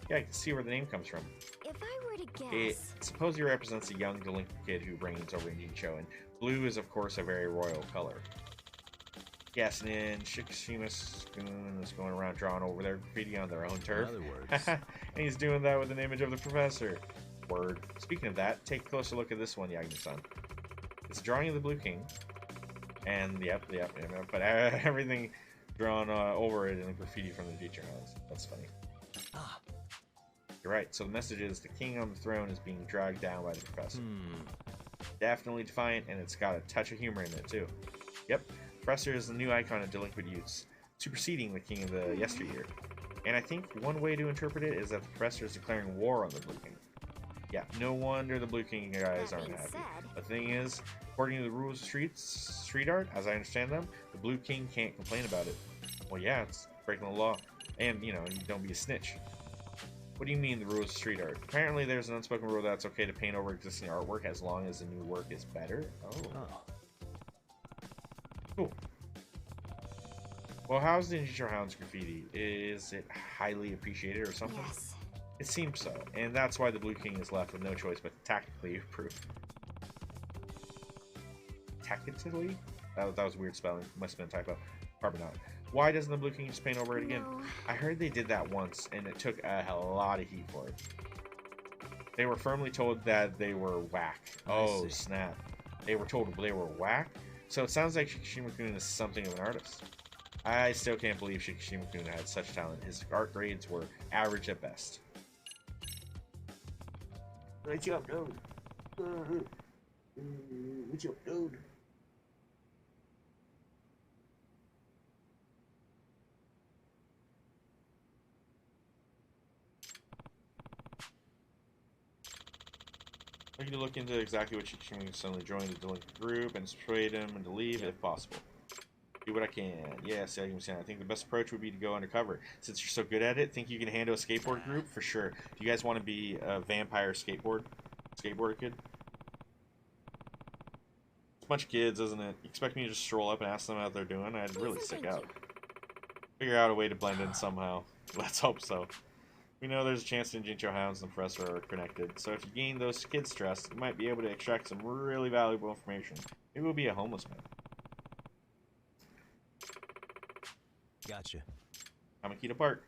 Yeah, I can see where the name comes from. If I were to guess... It supposedly represents a young delinquent kid who reigns over in Jincho, and blue is, of course, a very royal color. gassing in. Shikishima's is going around drawing over their graffiti on their own turf. In other words, And he's doing that with an image of the professor. Word. Speaking of that, take a closer look at this one, Yagami-san. It's a drawing of the Blue King. And, yep, but everything drawn over it in the graffiti from the teacher house. That's funny. ah, You're right. So the message is the king on the throne is being dragged down by the professor. Definitely defiant, and it's got a touch of humor in it, too. Yep. Professor is the new icon of delinquent youths, superseding the king of the yesteryear. And I think one way to interpret it is that the professor is declaring war on the Blue King. Yeah, no wonder the Blue King guys aren't happy. The thing is, according to the rules of street art, as I understand them, the Blue King can't complain about it. Well, yeah, it's breaking the law. And, you know, you don't be a snitch. What do you mean the rules of street art? Apparently there's an unspoken rule that it's okay to paint over existing artwork as long as the new work is better. Oh. Cool. Well, how's the Ninja Hound's graffiti? Is it highly appreciated or something? Yes. It seems so, and that's why the Blue King is left with no choice but to tactically approve. Tactically? That was weird spelling. Must have been a typo. Probably not. Why doesn't the Blue King just paint over it again? No. I heard they did that once, and it took a lot of heat for it. They were firmly told that they were whack. Oh, snap. They were told they were whack? So it sounds like Shikishima-kun is something of an artist. I still can't believe Shikishima-kun had such talent. His art grades were average at best. What's up, dude? What's up, dude? I need to look into exactly what Shikishima suddenly joined the delinquent group and persuade him to leave if possible. Do what I can. Yes, I think the best approach would be to go undercover. Since you're so good at it, think you can handle a skateboard group? For sure. Do you guys want to be a vampire skateboard kid? It's a bunch of kids, isn't it? You expect me to just stroll up and ask them how they're doing? I'd really stick out. Figure out a way to blend in somehow. Let's hope so. We know there's a chance the Jincho Hounds and the Professor are connected, so if you gain those kids' trust, you might be able to extract some really valuable information. Maybe we'll be a homeless man. gotcha. Kamakita Park.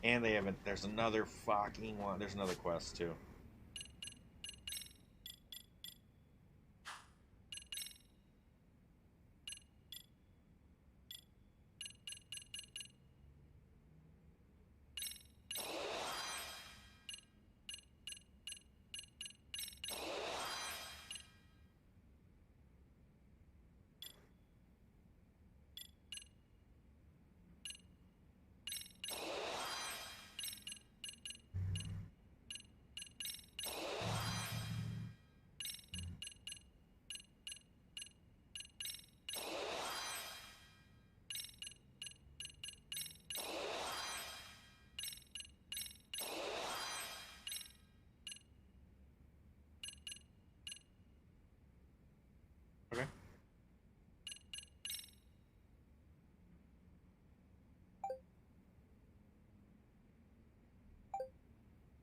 And they haven't. There's another fucking one. There's another quest too. Okay.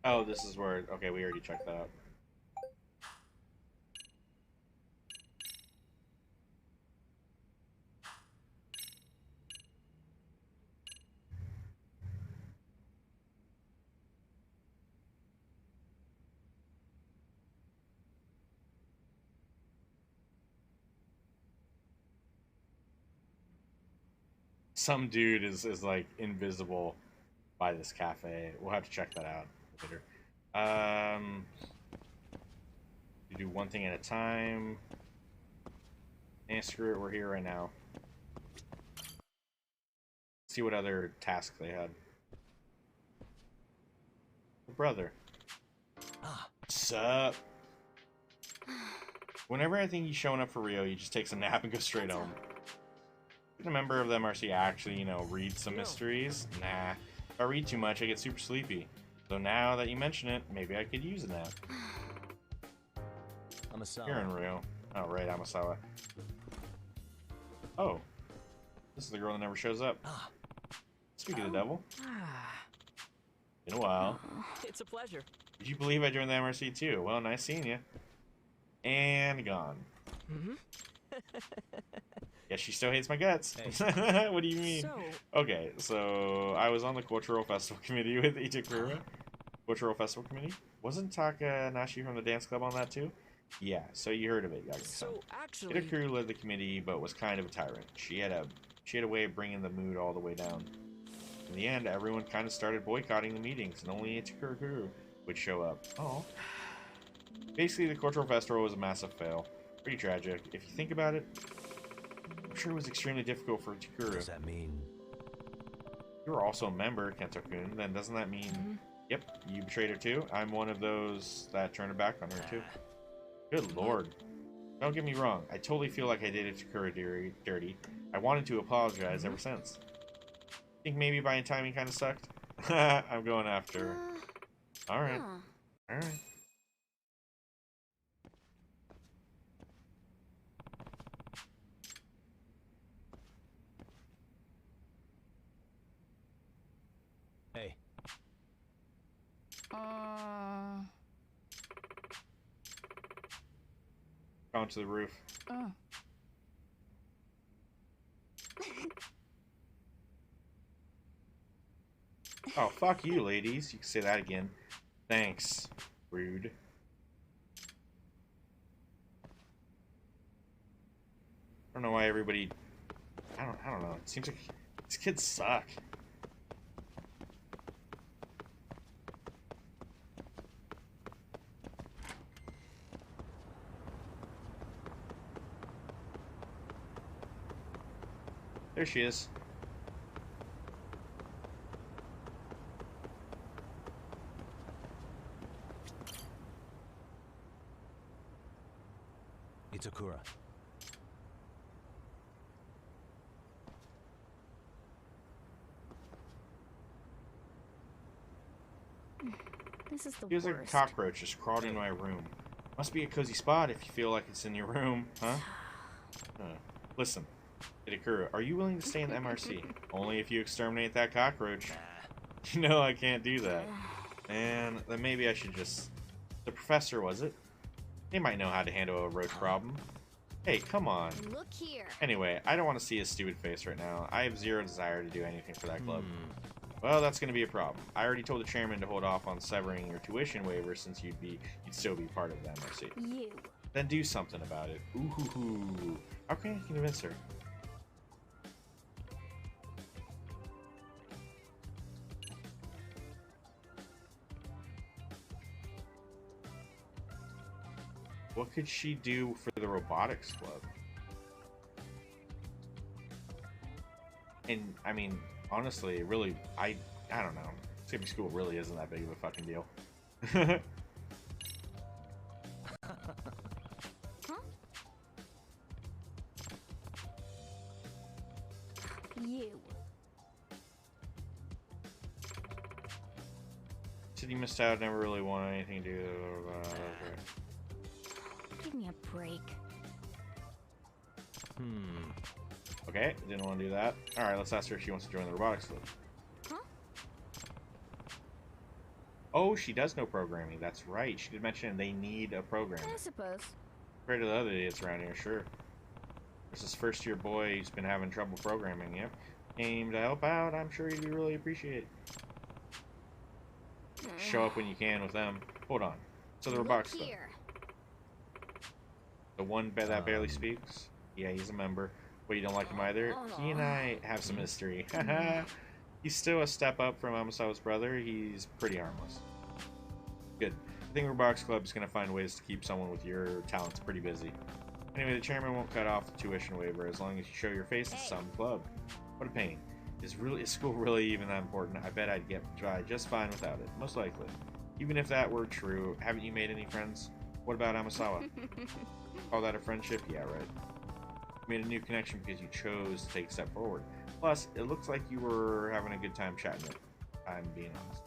Oh, this is where... Okay, we already checked that out. Some dude is like invisible by this cafe. We'll have to check that out later. You do one thing at a time. And screw it, we're here right now. See what other tasks they had. Brother. Sup? Whenever I think he's showing up for Rio, he just takes a nap and goes straight home. A member of the MRC actually, you know, read some mysteries? Nah. If I read too much, I get super sleepy. So now that you mention it, maybe I could use a nap. Amasawa. You're in Rio. Oh, right, Amasawa. Oh. This is the girl that never shows up. Speak of the devil. Been a while. It's a pleasure. Did you believe I joined the MRC too? Well, nice seeing you. And gone. Yeah, she still hates my guts. Hey. What do you mean? Okay, so I was on the Cultural Festival Committee with Itakura. Cultural Festival Committee? Wasn't Takanashi from the dance club on that too? Yeah, so you heard of it, Yagi-san. So, actually... Itakura led the committee, but was kind of a tyrant. She had a way of bringing the mood all the way down. In the end, everyone kind of started boycotting the meetings, and only Itakura would show up. Oh. Basically, the Cultural Festival was a massive fail. Pretty tragic. If you think about it, I'm sure it was extremely difficult for Itakura. What does that mean? You're also a member, Kento-kun. Then doesn't that mean... Yep, you betrayed her too? I'm one of those that turned her back on her too. Good lord. Don't get me wrong, I totally feel like I did Itakura dirty. I wanted to apologize ever since. Think maybe my timing kind of sucked? I'm going after her. Alright. Alright. Hey. Onto the roof. Oh, fuck you, ladies. You can say that again. Thanks. Rude. I don't know why everybody... I don't know. It seems like these kids suck. There she is. Itakura. This is the Feels like a worst. cockroach just crawled into my room. Must be a cozy spot if you feel like it's in your room, huh? Listen, Itakura, are you willing to stay in the MRC? Only if you exterminate that cockroach. You know I can't do that. And then maybe I should just... The professor, was it? They might know how to handle a roach problem. Hey, come on. Look here. Anyway, I don't want to see his stupid face right now. I have zero desire to do anything for that club. Well, that's going to be a problem. I already told the chairman to hold off on severing your tuition waiver since you'd still be part of the MRC. You. Then do something about it. Ooh hoo hoo. How can I convince her? What could she do for the robotics club? And I mean, honestly, really, I don't know. Skipping school really isn't that big of a fucking deal. Huh? You. Said you missed out. Never really wanted anything to do. Give me a break. Okay, didn't want to do that. All right, let's ask her if she wants to join the robotics club. Huh? Oh, she does know programming. That's right. She did mention they need a programmer. I suppose. Compared to the other idiots around here, sure. This is first-year boy who's been having trouble programming. Yep. Came to help out. I'm sure he'd be really appreciate. Show up when you can with them. Hold on. So the robotics club. The one that barely speaks. Yeah, he's a member. But you don't like him either? He and I have some history. Haha. He's still a step up from Amasawa's brother. He's pretty harmless. Good. I think Robotics Club is going to find ways to keep someone with your talents pretty busy. Anyway, the chairman won't cut off the tuition waiver as long as you show your face at some club. What a pain. Is school really even that important? I bet I'd get by just fine without it. Most likely. Even if that were true, haven't you made any friends? What about Amasawa? Call that a friendship? Yeah, right. You made a new connection because you chose to take a step forward. Plus, it looks like you were having a good time chatting with him. I'm being honest.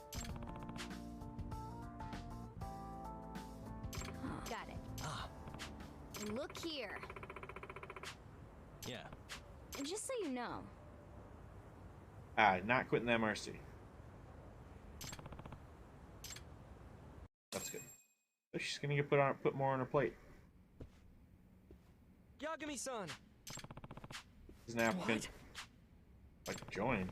Got it. Look here. Yeah. And just so you know. Not quitting the MRC. That's good. So she's gonna get put more on her plate. Yagami-san! He's an applicant. Like to join.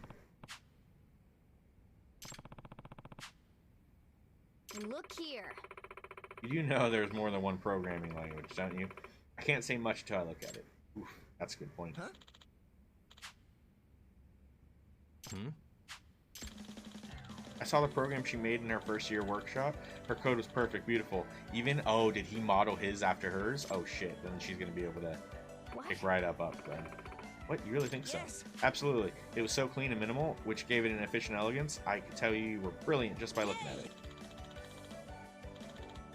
Look here. You do know there's more than one programming language, don't you? I can't say much until I look at it. Oof, that's a good point. Huh? Hmm? I saw the program she made in her first year workshop. Her code was perfect, beautiful. Even, oh, did he model his after hers? Oh shit, then she's gonna be able to pick right up then. What, you really think so? Yes. Absolutely. It was so clean and minimal, which gave it an efficient elegance. I could tell you were brilliant just by looking at it.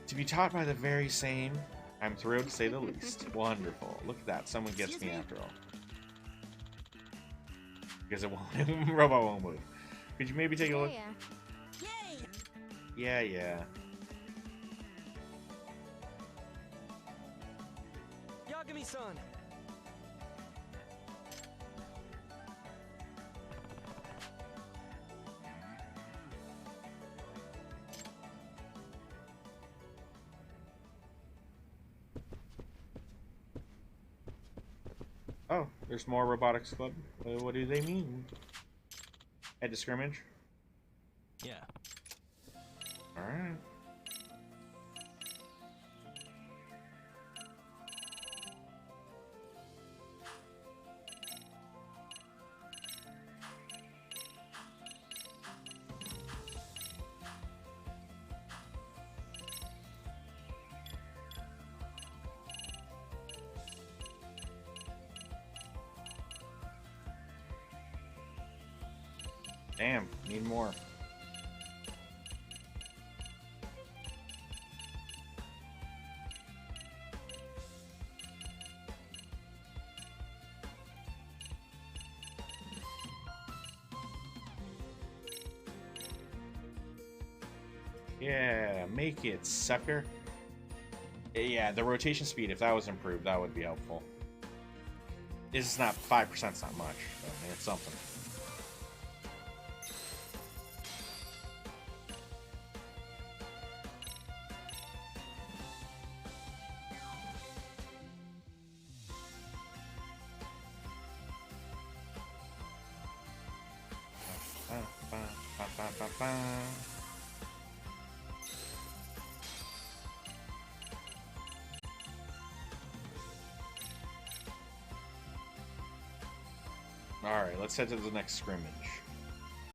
To be taught by the very same, I'm thrilled to say the least. Wonderful. Look at that, someone gets me after all. Because it won't, robot won't move. Could you maybe take a look? Yeah. Yagami-san! Oh, there's more robotics club. What do they mean? Head to scrimmage? Yeah. Alright. Damn, need more. Yeah, make it, sucker. Yeah, the rotation speed, if that was improved, that would be helpful. It's not 5%, it's not much, but I mean, it's something. Alright, let's head to the next scrimmage.